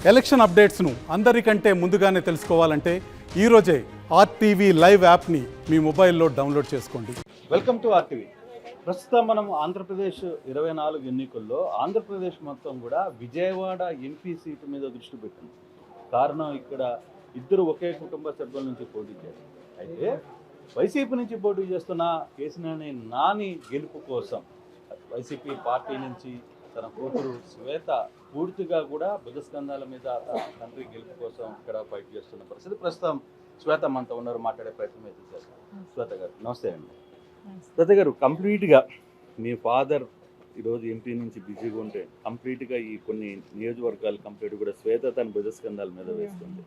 Election అప్డేట్స్ను అందరికంటే ముందుగానే తెలుసుకోవాలంటే ఈరోజే ఆర్టీవీ లైవ్ యాప్ని మీ మొబైల్లో డౌన్లోడ్ చేసుకోండి. Welcome to RTV. ప్రస్తుతం మనం ఆంధ్రప్రదేశ్ 24 ఎన్నికల్లో ఆంధ్రప్రదేశ్ మొత్తం కూడా విజయవాడ ఎంపీ సీటు మీద దృష్టి పెట్టింది. కారణం ఇక్కడ ఇద్దరు ఒకే కుటుంబ సభ్యుల నుంచి పోటీ చేశారు. అయితే వైసీపీ నుంచి పోటీ చేస్తున్న కేసినేని నాని గెలుపు కోసం వైసీపీ పార్టీ నుంచి తన కూతురు శ్వేత పూర్తిగా కూడా బుధస్కంధాల మీద తండ్రి గెలుపు కోసం ఇక్కడ ఫైట్ చేస్తున్న పరిస్థితి. ప్రస్తుతం శ్వేత మనతో ఉన్నారు, మాట్లాడే ప్రయత్నం అయితే చేస్తాం. శ్వేత గారు నమస్తే అండి. శ్వేత గారు, కంప్లీట్గా మీ ఫాదర్ ఈరోజు ఎంపీ నుంచి బిజీగా ఉంటే కంప్లీట్గా ఈ కొన్ని నియోజకవర్గాలు కంప్లీట్ కూడా శ్వేత తన బుధస్కంధాల మీద వేస్తుంది.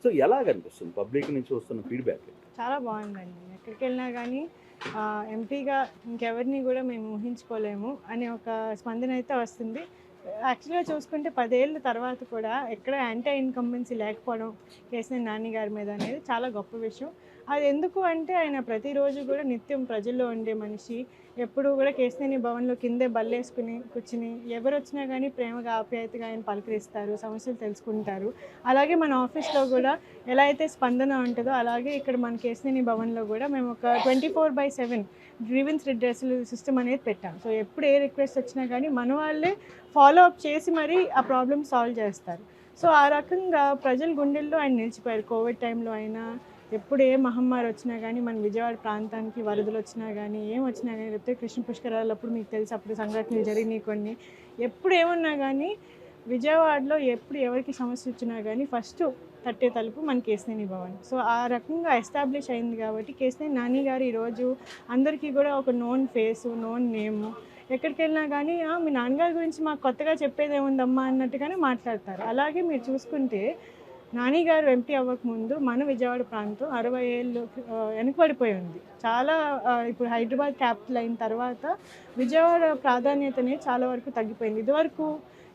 సో ఎలా కనిపిస్తుంది పబ్లిక్ నుంచి వస్తున్న ఫీడ్బ్యాక్? చాలా బాగుందండి. ఎక్కడికి వెళ్ళినా కానీ ఎంపీగా ఇంకెవరిని కూడా మేము ఊహించుకోలేము అనే ఒక స్పందన అయితే వస్తుంది. యాక్చువల్గా చూసుకుంటే 10 ఏళ్ళ తర్వాత కూడా ఎక్కడ యాంటీ ఇన్కంబెన్సీ లేకపోవడం కేసినేని నాని గారి మీద అనేది చాలా గొప్ప విషయం. అది ఎందుకు అంటే ఆయన ప్రతిరోజు కూడా నిత్యం ప్రజల్లో ఉండే మనిషి. ఎప్పుడు కూడా కేసినేని భవన్లో కిందే బల్లేసుకుని కూర్చుని ఎవరు వచ్చినా కానీ ప్రేమగా ఆప్యాయతగా ఆయన పలకరిస్తారు, సమస్యలు తెలుసుకుంటారు. అలాగే మన ఆఫీస్లో కూడా ఎలా అయితే స్పందన ఉంటుందో అలాగే ఇక్కడ మన కేసినేని భవన్లో కూడా మేము ఒక 24/7 గ్రీవెన్స్ రిడ్రెసల్ సిస్టమ్ అనేది పెట్టాం. సో ఎప్పుడు ఏ రిక్వెస్ట్ వచ్చినా కానీ మన వాళ్ళే ఫాలో అప్ చేసి మరీ ఆ ప్రాబ్లమ్ సాల్వ్ చేస్తారు. సో ఆ రకంగా ప్రజల గుండెల్లో ఆయన నిలిచిపోయారు. కోవిడ్ టైంలో అయినా ఎప్పుడు ఏ మహమ్మారి వచ్చినా కానీ మన విజయవాడ ప్రాంతానికి వరదలు వచ్చినా కానీ ఏం వచ్చినా కానీ, లేకపోతే కృష్ణ పుష్కరాలప్పుడు మీకు తెలిసి అప్పుడు సంఘటనలు జరిగినాయి కొన్ని, ఎప్పుడు ఏమన్నా కానీ విజయవాడలో ఎప్పుడు ఎవరికి సమస్య వచ్చినా కానీ ఫస్ట్ తట్టే తలుపు మన కేసినేని భవన్. సో ఆ రకంగా ఎస్టాబ్లిష్ అయింది కాబట్టి కేసినేని నాని గారు ఈరోజు అందరికీ కూడా ఒక నోన్ ఫేసు, నోన్ నేము. ఎక్కడికి వెళ్ళినా కానీ మీ నాన్నగారి గురించి మాకు కొత్తగా చెప్పేది ఏముందమ్మా అన్నట్టుగానే మాట్లాడతారు. అలాగే మీరు చూసుకుంటే నాని గారు ఎంపీ అవ్వకముందు మన విజయవాడ ప్రాంతం 60 ఏళ్ళు వెనుకబడిపోయి ఉంది. చాలా ఇప్పుడు హైదరాబాద్ క్యాపిటల్ అయిన తర్వాత విజయవాడ ప్రాధాన్యత అనేది చాలా వరకు తగ్గిపోయింది. ఇదివరకు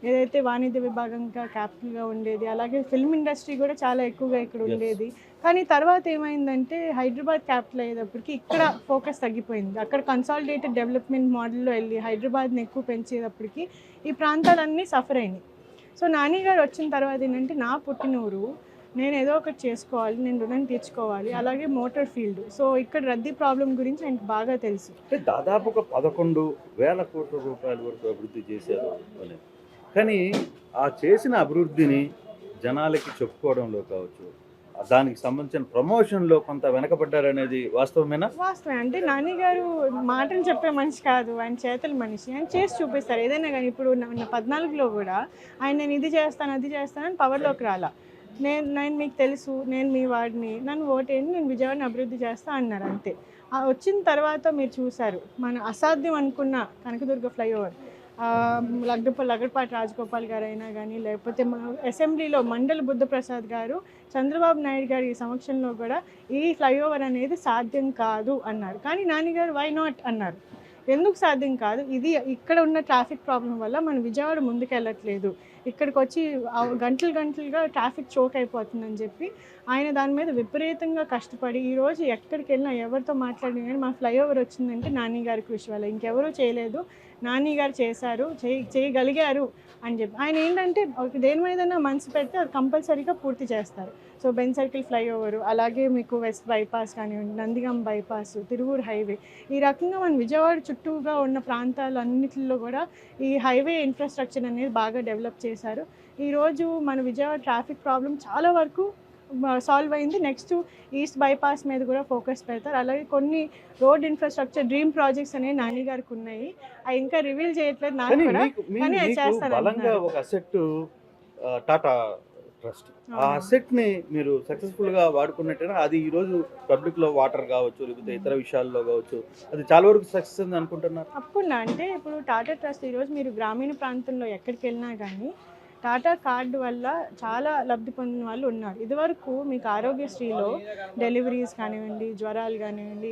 ఏదైతే వాణిజ్య విభాగంగా క్యాపిటల్గా ఉండేది, అలాగే ఫిల్మ్ ఇండస్ట్రీ కూడా చాలా ఎక్కువగా ఇక్కడ ఉండేది. కానీ తర్వాత ఏమైందంటే హైదరాబాద్ క్యాపిటల్ అయ్యేటప్పటికి ఇక్కడ ఫోకస్ తగ్గిపోయింది. అక్కడ కన్సాలిడేటెడ్ డెవలప్మెంట్ మోడల్లో వెళ్ళి హైదరాబాద్ని ఎక్కువ పెంచేటప్పటికి ఈ ప్రాంతాలన్నీ సఫర్ అయినాయి. సో నాని గారు వచ్చిన తర్వాత ఏంటంటే నా పుట్టినూరు, నేను ఏదో ఒకటి చేసుకోవాలి, నేను రుణం తీర్చుకోవాలి, అలాగే మోటార్ ఫీల్డ్. సో ఇక్కడ రద్దీ ప్రాబ్లం గురించి ఆయనకు బాగా తెలుసు. దాదాపు ఒక 11,000 కోట్ల రూపాయల వరకు అభివృద్ధి చేశారు అని. కానీ ఆ చేసిన అభివృద్ధిని జనాలకి చెప్పుకోవడంలో కావచ్చు, దానికి సంబంధించిన ప్రమోషన్లో కొంత వెనకబడ్డారనేది వాస్తవమేనా? వాస్తవమే. అంటే నాని గారు మాటలు చెప్పే మనిషి కాదు, ఆయన చేతల మనిషి. ఆయన చేసి చూపిస్తారు ఏదైనా కానీ. ఇప్పుడు 14లో కూడా ఆయన నేను ఇది చేస్తాను అది చేస్తానని పవర్లోకి రాలా. నేను మీకు తెలుసు, నేను మీ వాడిని, నన్ను ఓటేయండి, నేను విజయవాడని అభివృద్ధి చేస్తా అన్నారు అంతే. వచ్చిన తర్వాత మీరు చూశారు మన అసాధ్యం అనుకున్న కనకదుర్గ ఫ్లైఓవర్, లగడపాటి రాజగోపాల్ గారు అయినా కానీ, లేకపోతే అసెంబ్లీలో మండల బుద్ధప్రసాద్ గారు చంద్రబాబు నాయుడు గారి సమక్షంలో కూడా ఈ ఫ్లైఓవర్ అనేది సాధ్యం కాదు అన్నారు. కానీ నాన్నగారు వై నాట్ అన్నారు. ఎందుకు సాధ్యం కాదు? ఇది ఇక్కడ ఉన్న ట్రాఫిక్ ప్రాబ్లం వల్ల మన విజయవాడ ముందుకు వెళ్ళట్లేదు, ఇక్కడికి వచ్చి గంటలుగా ట్రాఫిక్ చోక్ అయిపోతుందని చెప్పి ఆయన దాని మీద విపరీతంగా కష్టపడి ఈరోజు ఎక్కడికి వెళ్ళినా ఎవరితో మాట్లాడినా కానీ మా ఫ్లైఓవర్ వచ్చిందంటే నాని గారి కృషి వల్ల, ఇంకెవరూ చేయలేదు, నాని గారు చేశారు, చేయగలిగారు అని చెప్పి ఆయన ఏంటంటే దేని మీదైనా మనసు పెడితే అది కంపల్సరీగా పూర్తి చేస్తారు. సో బెన్ సర్కిల్ ఫ్లైఓవరు, అలాగే మీకు వెస్ట్ బైపాస్ కానివ్వండి, నందిగాం బైపాస్, తిరువూరు హైవే, ఈ రకంగా మన విజయవాడ చుట్టూగా ఉన్న ప్రాంతాలు అన్నింటిలో కూడా ఈ హైవే ఇన్ఫ్రాస్ట్రక్చర్ అనేది బాగా డెవలప్ చేశారు. ఈరోజు మన విజయవాడ ట్రాఫిక్ ప్రాబ్లం చాలా వరకు సాల్వ్ అయింది. నెక్స్ట్ ఈస్ట్ బైపాస్ మీద కూడా ఫోకస్ పెడతారు. అలాగే కొన్ని రోడ్ ఇన్ఫ్రాస్ట్రక్చర్ డ్రీమ్ ప్రాజెక్ట్స్ అనేవి నాని గారికి ఉన్నాయి. అవి ఇంకా రివీల్ చేయట్లేదు నాకు కూడా, కానీ అది చేస్తారు. ఒక అసెట్ టాటా ట్రస్ట్, ఆ అసెట్ ని మీరు సక్సెస్ఫుల్ గా వాడుకున్నట్టేనా? అది ఈ రోజు పబ్లిక్ లో వాటర్ కావచ్చు, లేకపోతే ఇతర విషయాల్లో కావచ్చు, అది చాలా వరకు సక్సెస్ అని అనుకుంటున్నారు. తప్పకుండా. అంటే ఇప్పుడు టాటా ట్రస్ట్ ఈరోజు మీరు గ్రామీణ ప్రాంతంలో ఎక్కడికి వెళ్ళినా కానీ టాటా కార్డు వల్ల చాలా లబ్ధి పొందిన వాళ్ళు ఉన్నారు. ఇదివరకు మీకు ఆరోగ్యశ్రీలో డెలివరీస్ కానివ్వండి, జ్వరాలు కానివ్వండి,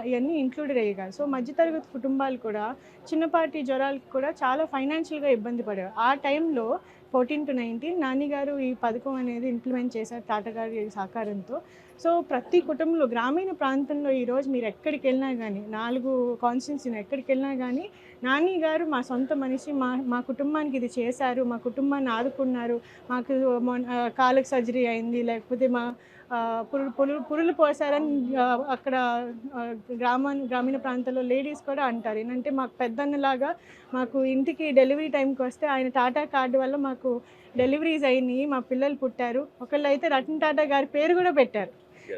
ఇవన్నీ ఇంక్లూడెడ్ అయ్యాయి కాదు. సో మధ్యతరగతి కుటుంబాలు కూడా చిన్నపాటి జ్వరాలకు కూడా చాలా ఫైనాన్షియల్గా ఇబ్బంది పడేవారు. ఆ టైంలో 14 to 19 నాని గారు ఈ పథకం అనేది ఇంప్లిమెంట్ చేశారు టాటా గారి సహకారంతో. సో ప్రతి కుటుంబంలో గ్రామీణ ప్రాంతంలో ఈరోజు మీరు ఎక్కడికి వెళ్ళినా కానీ 4 కాన్స్టిట్యున్సీలు ఎక్కడికి వెళ్ళినా కానీ నాని గారు మా సొంత మనిషి, మా కుటుంబానికి ఇది చేశారు, మా కుటుంబాన్ని ఆదుకున్నారు, మాకు కాళ్ళకి సర్జరీ అయింది, లేకపోతే మా పురులు పోసారని అక్కడ గ్రామీణ ప్రాంతాల్లో లేడీస్ కూడా అంటారు. ఏంటంటే మాకు పెద్దన్నలాగా మాకు ఇంటికి డెలివరీ టైంకి వస్తే ఆయన టాటా కార్డు వల్ల మాకు డెలివరీస్ అయినాయి, మా పిల్లలు పుట్టారు. ఒకళ్ళు అయితే రతన్ టాటా గారి పేరు కూడా పెట్టారు.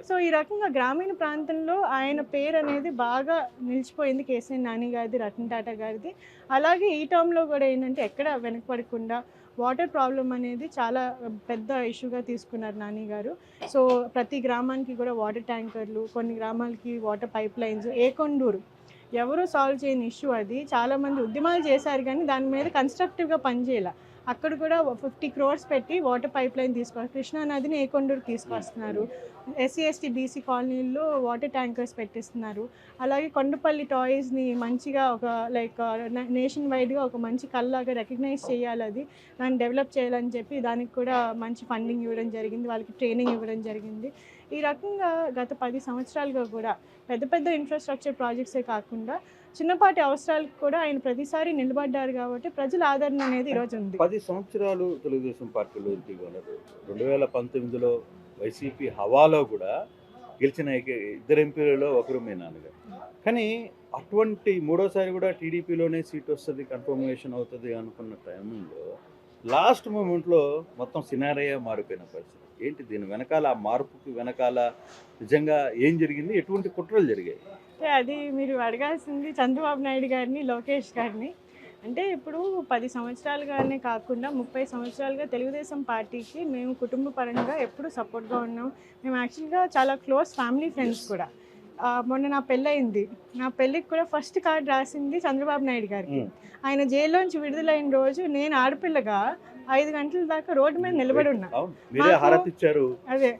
సో ఈ రకంగా గ్రామీణ ప్రాంతంలో ఆయన పేరు అనేది బాగా నిలిచిపోయింది, కేసీఆర్ నాని గారిది, రతన్ టాటా గారిది. అలాగే ఈ టర్మ్లో కూడా ఏంటంటే ఎక్కడ వెనకపడకుండా వాటర్ ప్రాబ్లం అనేది చాలా పెద్ద ఇష్యూగా తీసుకున్నారు నాని గారు. సో ప్రతి గ్రామానికి కూడా వాటర్ ట్యాంకర్లు, కొన్ని గ్రామాలకి వాటర్ పైప్ లైన్స్, ఏకొండూరు ఎవరు సాల్వ్ చేయని ఇష్యూ అది. చాలామంది ఉద్యమాలు చేశారు కానీ దాని మీద కన్స్ట్రక్టివ్గా పనిచేయాల. అక్కడ కూడా 50 crores పెట్టి వాటర్ పైప్ లైన్ తీసుకొస్తారు, కృష్ణానదిని ఏకొండూరు తీసుకొస్తున్నారు. SC/ST BC కాలనీల్లో వాటర్ ట్యాంకర్స్ పెట్టిస్తున్నారు. అలాగే కొండపల్లి టాయ్స్ని మంచిగా ఒక లైక్ నేషన్ వైడ్గా ఒక మంచి కళ్ళలాగా రికగ్నైజ్ చేయాలి, అది దాన్ని డెవలప్ చేయాలని చెప్పి దానికి కూడా మంచి ఫండింగ్ ఇవ్వడం జరిగింది, వాళ్ళకి ట్రైనింగ్ ఇవ్వడం జరిగింది. ఈ రకంగా గత 10 సంవత్సరాలుగా కూడా పెద్ద పెద్ద ఇన్ఫ్రాస్ట్రక్చర్ ప్రాజెక్ట్సే కాకుండా చిన్నపాటి అవసరాలకు కూడా ఆయన ప్రతిసారి నిలబడ్డారు కాబట్టి ప్రజల ఆదరణ అనేది ఈరోజు ఉంది. 10 సంవత్సరాలు తెలుగుదేశం పార్టీలో ఎంపీగా ఉన్నారు. 2019లో వైసీపీ హవాలో కూడా గెలిచిన ఇద్దరు ఎంపీలలో ఒకరు మీ నాన్నగారు. కానీ అటువంటి మూడోసారి కూడా టీడీపీలోనే సీట్ వస్తుంది, కన్ఫర్మేషన్ అవుతుంది అనుకున్న టైంలో లాస్ట్ మూమెంట్లో మొత్తం సినారియా మారిపోయిన పరిస్థితి ఏంటి? దీని వెనకాల, ఆ మార్పుకి వెనకాల నిజంగా ఏం జరిగింది, ఎటువంటి కుట్రలు జరిగాయి? అది మీరు అడగాల్సింది చంద్రబాబు నాయుడు గారిని, లోకేష్ గారిని. అంటే ఇప్పుడు 10 సంవత్సరాలుగానే కాకుండా 30 సంవత్సరాలుగా తెలుగుదేశం పార్టీకి మేము కుటుంబ పరంగా ఎప్పుడు సపోర్ట్గా ఉన్నాం. మేము యాక్చువల్గా చాలా క్లోజ్ ఫ్యామిలీ ఫ్రెండ్స్ కూడా. మొన్న నా పెళ్ళయింది, నా పెళ్ళికి కూడా ఫస్ట్ కార్డ్ రాసింది చంద్రబాబు నాయుడు గారికి. ఆయన జైల్లోంచి విడుదలైన రోజు నేను ఆడపిల్లగా 5 గంటల దాకా రోడ్డు మీద నిలబడి ఉన్నా. అదే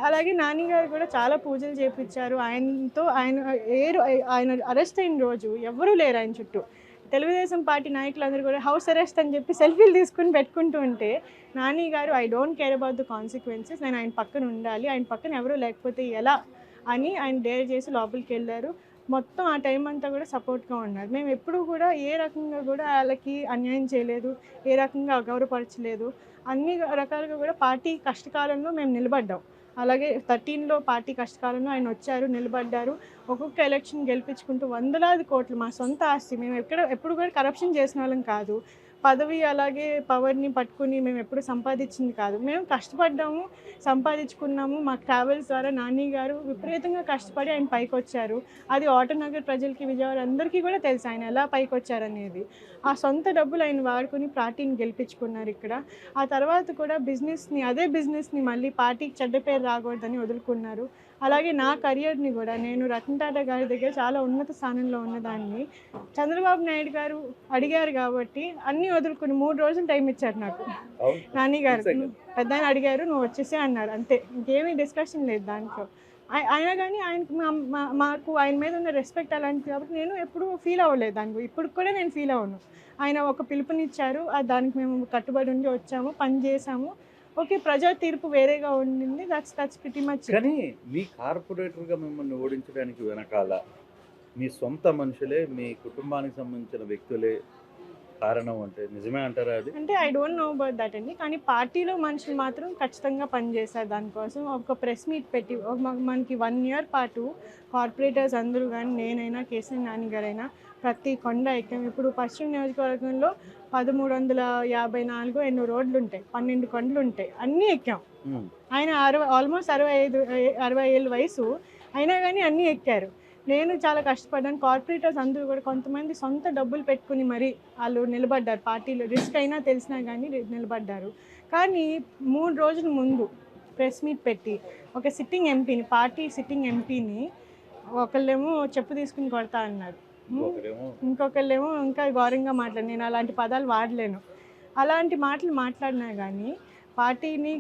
అలాగే నాని గారు కూడా చాలా పూజలు చేపించారు ఆయనతో. ఆయన అరెస్ట్ అయిన రోజు ఎవరూ లేరు ఆయన చుట్టూ. తెలుగుదేశం పార్టీ నాయకులందరూ కూడా హౌస్ అరెస్ట్ అని చెప్పి సెల్ఫీలు తీసుకుని పెట్టుకుంటూ ఉంటే నాని గారు I don't care about the consequences, నేను ఆయన పక్కన ఉండాలి, ఆయన పక్కన ఎవరూ లేకపోతే ఎలా అని ఆయన డేర్ చేసి లోపలికి వెళ్ళారు. మొత్తం ఆ టైం అంతా కూడా సపోర్ట్గా ఉన్నారు. మేము ఎప్పుడూ కూడా ఏ రకంగా కూడా వాళ్ళకి అన్యాయం చేయలేదు, ఏ రకంగా అగౌరవపరచలేదు. అన్ని రకాలుగా కూడా పార్టీ కష్టకాలంలో మేము నిలబడ్డాం. అలాగే 13లో పార్టీ కష్టకాలంలో ఆయన వచ్చారు, నిలబడ్డారు. ఒక్కొక్క ఎలక్షన్ గెలిపించుకుంటూ వందలాది కోట్లు మా సొంత ఆస్తి, మేము ఎప్పుడు కూడా కరప్షన్ చేసిన వాళ్ళం కాదు, పదవి అలాగే పవర్ని పట్టుకుని మేము ఎప్పుడు సంపాదించింది కాదు. మేము కష్టపడ్డాము, సంపాదించుకున్నాము. మా ట్రావెల్స్ ద్వారా నాని గారు విపరీతంగా కష్టపడి ఆయన పైకి వచ్చారు. అది ఆటోనగర్ ప్రజలకి, విజయవాడ అందరికీ కూడా తెలుసు ఆయన ఎలా పైకి వచ్చారనేది. ఆ సొంత డబ్బులు ఆయన వాడుకుని పార్టీని గెలిపించుకున్నారు ఇక్కడ. ఆ తర్వాత కూడా అదే బిజినెస్ని మళ్ళీ పార్టీకి చెడ్డ పేరు రాకూడదని వదులుకున్నారు. అలాగే నా కెరియర్ని కూడా నేను రతన్ టాటా గారి దగ్గర చాలా ఉన్నత స్థానంలో ఉన్నదాన్ని. చంద్రబాబు నాయుడు గారు అడిగారు కాబట్టి అన్నీ వదులుకుని 3 రోజులు టైం ఇచ్చారు నాకు. నాని గారు పెద్ద ఆయన అడిగారు, నువ్వు వచ్చేసే అన్నారు, అంతే, ఇంకేమీ డిస్కషన్ లేదు దాంట్లో. అయినా కానీ ఆయనకు మాకు ఆయన మీద ఉన్న రెస్పెక్ట్ అలాంటిది కాబట్టి నేను ఎప్పుడూ ఫీల్ అవ్వలేదు దానికి. ఇప్పుడు కూడా నేను ఫీల్ అవ్వను. ఆయన ఒక పిలుపునిచ్చారు, దానికి మేము కట్టుబడి ఉండి వచ్చాము, పని చేసాము. ఓకే, ప్రజా తీర్పు వేరేగా ఉండింది, దట్స్ ప్రిటీ మచ్. కానీ మీ కార్పొరేటర్గా మిమ్మల్ని ఓడించడానికి వెనకాల మీ సొంత మనుషులే, మీ కుటుంబానికి సంబంధించిన వ్యక్తులే కారణం అంటే నిజమే అంటారా? అది అంటే I don't know about that అండి. కానీ పార్టీలో మనుషులు మాత్రం ఖచ్చితంగా పనిచేశారు దానికోసం. ఒక ప్రెస్ మీట్ పెట్టి మనకి 1 year పాటు కార్పొరేటర్స్ అందరూ కానీ, నేనైనా కేసీఆర్ నాని గారైనా ప్రతి కొండ ఎక్కాం. ఇప్పుడు పశ్చిమ నియోజకవర్గంలో 1354 ఎన్నో రోడ్లు ఉంటాయి, 12 కొండలు ఉంటాయి, అన్నీ ఎక్కాం. ఆయన ఆల్మోస్ట్ 60 ఏళ్ళ వయసు అయినా కానీ అన్నీ ఎక్కారు. నేను చాలా కష్టపడ్డాను. కార్పొరేటర్స్ అందరూ కూడా కొంతమంది సొంత డబ్బులు పెట్టుకుని మరీ వాళ్ళు నిలబడ్డారు, పార్టీలో రిస్క్ అయినా తెలిసినా కానీ నిలబడ్డారు. కానీ 3 రోజుల ముందు ప్రెస్ మీట్ పెట్టి ఒక సిట్టింగ్ ఎంపీని, పార్టీ సిట్టింగ్ ఎంపీని ఒకళ్ళేమో చెప్పు తీసుకుని కొడతా అన్నారు, ఇంకొకళ్ళేమో ఇంకా ఘోరంగా మాట్లాడు. నేను అలాంటి పదాలు వాడలేను. అలాంటి మాటలు మాట్లాడినా కానీ పార్టీని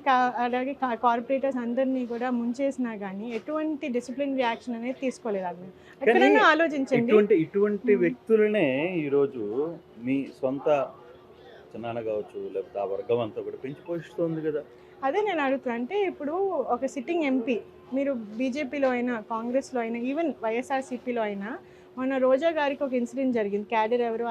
అలాగే కార్పొరేటర్స్ అందరినీ కూడా ముంచేసినా కానీ ఎటువంటి డిసిప్లిన్ రియాక్షన్ అనేది తీసుకోలేదు. అది ఎక్కడైనా ఆలోచించండి. ఇటువంటి వ్యక్తులనే ఈరోజు మీ సొంత చిన్నాన్న కావచ్చు, లేకపోతే ఆ వర్గం అంతా కూడా పెంచి పోషిస్తుంది కదా. అదే నేను అడుగుతున్నా. అంటే ఇప్పుడు ఒక సిట్టింగ్ ఎంపీ మీరు బీజేపీలో అయినా, కాంగ్రెస్‌లో అయినా, ఈవెన్ వైఎస్ఆర్‌సీపీలో అయినా మొన్న రోజా గారికి ఒక ఇన్సిడెంట్ జరిగింది. క్యాడర్ ఎవరు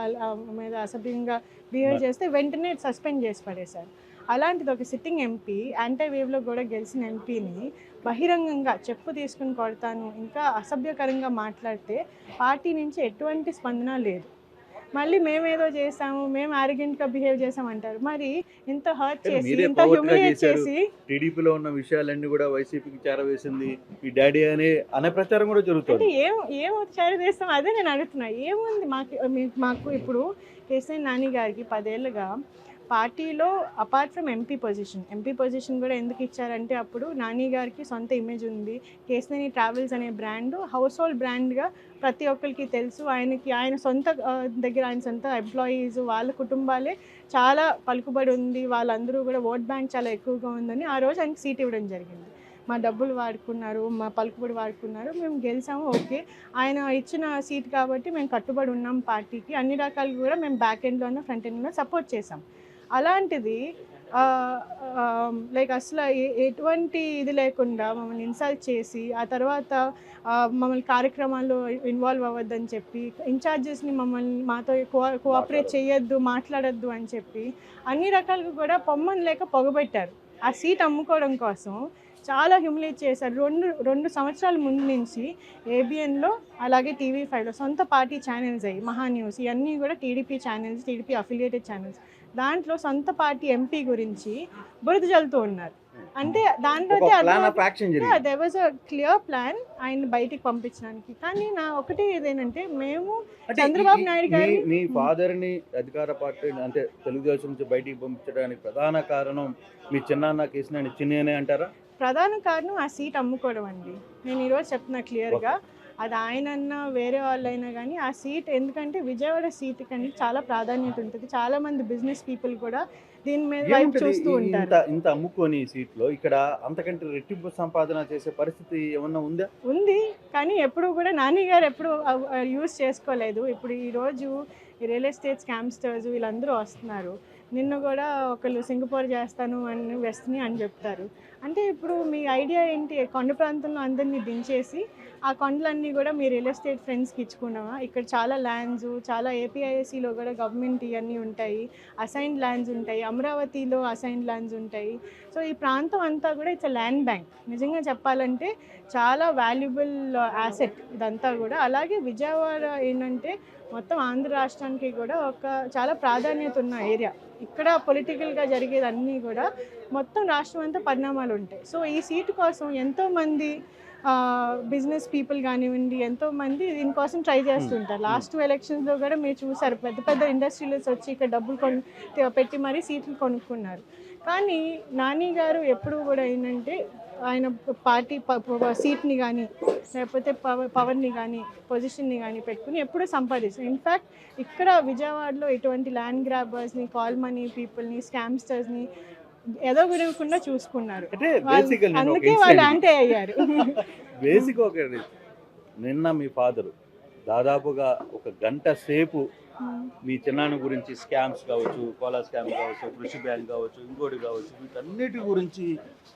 మీద అసభ్యంగా బిహేవ్ చేస్తే వెంటనే సస్పెండ్ చేసి పడేశారు. అలాంటిది ఒక సిట్టింగ్ ఎంపీ యాంటీ వేవ్‌లో కూడా గెలిచిన ఎంపీని బహిరంగంగా చెప్పు తీసుకుని కొడతాను, ఇంకా అసభ్యకరంగా మాట్లాడితే పార్టీ నుంచి ఎటువంటి స్పందన లేదు. మళ్ళీ మేమేదో చేసాము, మేము ఆరోగెంట్గా బిహేవ్ చేసామంటారు. మరి ఇంత హర్ట్ చేసి, మీరే ఇంత పవర్గా హ్యూమిలియేట్ చేశారు, చేసి టీడీపీలో ఉన్న విషయాలన్నీ కూడా వైసీపీకి చేరవేసింది మీ డాడీ అనే ప్రచారం కూడా అంటే జరుగుతుంది. ఏం ఉచ్చారణ చేస్తాం? అదే నేను అడుగుతున్నా. ఏముంది మాకు ఇప్పుడు కేసీఆర్ నాని గారికి 10 ఏళ్ళుగా పార్టీలో అపార్ట్ ఫ్రమ్ ఎంపీ పొజిషన్ కూడా ఎందుకు ఇచ్చారంటే అప్పుడు నాని గారికి సొంత ఇమేజ్ ఉంది. కేసీఆర్ ట్రావెల్స్ అనే బ్రాండ్ హౌస్ హోల్డ్ బ్రాండ్గా ప్రతి ఒక్కరికి తెలుసు. ఆయన సొంత దగ్గర ఆయన సొంత ఎంప్లాయీస్ వాళ్ళ కుటుంబాలే చాలా పలుకుబడి ఉంది. వాళ్ళందరూ కూడా ఓట్ బ్యాంక్ చాలా ఎక్కువగా ఉందని ఆ రోజు ఆయనకి సీట్ ఇవ్వడం జరిగింది. మా డబ్బులు వాడుకున్నారు, మా పలుకుబడి వాడుకున్నారు, మేము గెలిచాము, ఓకే. ఆయన ఇచ్చిన సీట్ కాబట్టి మేము కట్టుబడి ఉన్నాం పార్టీకి. అన్ని రకాలు కూడా మేము బ్యాక్ ఎండ్లోనూ ఫ్రంట్ ఎండ్లో సపోర్ట్ చేసాం. అలాంటిది లైక్ అసలు ఎటువంటి ఇది లేకుండా మమ్మల్ని ఇన్సల్ట్ చేసి ఆ తర్వాత మమ్మల్ని కార్యక్రమాల్లో ఇన్వాల్వ్ అవ్వద్దని చెప్పి ఇన్ఛార్జెస్ని మాతో కోఆపరేట్ చేయొద్దు, మాట్లాడొద్దు అని చెప్పి అన్ని రకాలుగా కూడా పొమ్మని లేక పొగబెట్టారు. ఆ సీట్ అమ్ముకోవడం కోసం చాలా హ్యూమిలేట్ చేశారు. రెండు సంవత్సరాల ముందు నుంచి ఏబిఎన్లో అలాగే టీవీ5లో సొంత పార్టీ ఛానల్స్ అయ్యి మహా న్యూస్ ఇవన్నీ కూడా TDP channels, TDP affiliated channels, దాంట్లో సొంత పార్టీ ఎంపీ గురించి బురద జల్లుతూ ఉన్నారు. అంటే దాంట్లో there was a clear plan ఆయన బయటికి పంపించడానికి. కానీ నా ఒకటి ఇదేంటంటే మేము చంద్రబాబు నాయుడు గారు మీ ఫాదర్ని అధికార పార్టీ అంటే తెలుగుదేశం నుంచి బయటికి పంపించడానికి ప్రధాన కారణం మీ చిన్నాన్న కేసినేని చిన్నినే అంటారా? ప్రధాన కారణం ఆ సీట్ అమ్ముకోవడం అండి. నేను ఈరోజు చెప్తున్నా క్లియర్గా, అది ఆయనన్నా వేరే వాళ్ళైనా కానీ ఆ సీట్, ఎందుకంటే విజయవాడ సీట్ కంటే చాలా ప్రాధాన్యత ఉంటుంది. చాలామంది బిజినెస్ పీపుల్ కూడా దీని మీద వైపు చూస్తూ ఉంటారు. ఇంత అమ్ముకొని సీట్లో ఇక్కడ అంతకంటే రెట్టింపు సంపాదన చేసే పరిస్థితి ఏమన్నా ఉందా? ఉంది, కానీ ఎప్పుడు కూడా నాని గారు ఎప్పుడు యూజ్ చేసుకోలేదు. ఇప్పుడు ఈరోజు రియల్ ఎస్టేట్ స్కామ్స్టర్స్ వీళ్ళందరూ వస్తున్నారు. నిన్ను కూడా ఒకళ్ళు సింగపూర్ చేస్తాను అని వెస్ట్ని అని చెప్తారు. అంటే ఇప్పుడు మీ ఐడియా ఏంటి? కొండ ప్రాంతంలో అందరినీ దించేసి ఆ కొండలన్నీ కూడా మీ రియల్ ఎస్టేట్ ఫ్రెండ్స్కి ఇచ్చుకున్నావా? ఇక్కడ చాలా ల్యాండ్స్, చాలా ఏపీఐఎస్సిలో కూడా గవర్నమెంట్ ఇవన్నీ ఉంటాయి, అసైన్డ్ ల్యాండ్స్ ఉంటాయి, అమరావతిలో అసైన్డ్ ల్యాండ్స్ ఉంటాయి. సో ఈ ప్రాంతం అంతా కూడా ఇట్స్ ల్యాండ్ బ్యాంక్. నిజంగా చెప్పాలంటే చాలా వాల్యుబుల్ యాసెట్ ఇదంతా కూడా. అలాగే విజయవాడ ఏంటంటే మొత్తం ఆంధ్ర రాష్ట్రానికి కూడా ఒక చాలా ప్రాధాన్యత ఉన్న ఏరియా. ఇక్కడ పొలిటికల్గా జరిగేది అన్నీ కూడా మొత్తం రాష్ట్రం అంతా పరిణామాలు ఉంటాయి. సో ఈ సీటు కోసం ఎంతోమంది బిజినెస్ పీపుల్ కానివ్వండి, ఎంతోమంది దీనికోసం ట్రై చేస్తుంటారు. లాస్ట్ ఎలక్షన్స్లో కూడా మీరు చూసారు, పెద్ద పెద్ద ఇండస్ట్రియలిస్ట్ వచ్చి ఇక్కడ డబ్బులు పెట్టి మరీ సీట్లు కొనుక్కున్నారు. కానీ నాని గారు ఎప్పుడు కూడా ఏంటంటే ఆయన పార్టీ సీట్ని కానీ లేకపోతే పవర్ని కానీ పొజిషన్ని కానీ పెట్టుకుని ఎప్పుడూ సంపాదిస్తారు. ఇన్ఫ్యాక్ట్ ఇక్కడ విజయవాడలో ఇటువంటి ల్యాండ్ గ్రాబర్స్ని, కాల్ మనీ పీపుల్ని, స్కామ్స్టర్స్ని ఎదగకుండా చూసుకున్నారు. అందుకే వాళ్ళు యాంటీ అయ్యారు. బేసిక్ నిన్న మీ ఫాదరు దాదాపుగా 1 గంట సేపు మీ చిన్నాన్న గురించి స్కామ్స్ కావచ్చు, కోలా స్కామ్ కావచ్చు, కృషి బ్యాంక్ కావచ్చు, ఇంకోటి కావచ్చు, వీటన్నిటి గురించి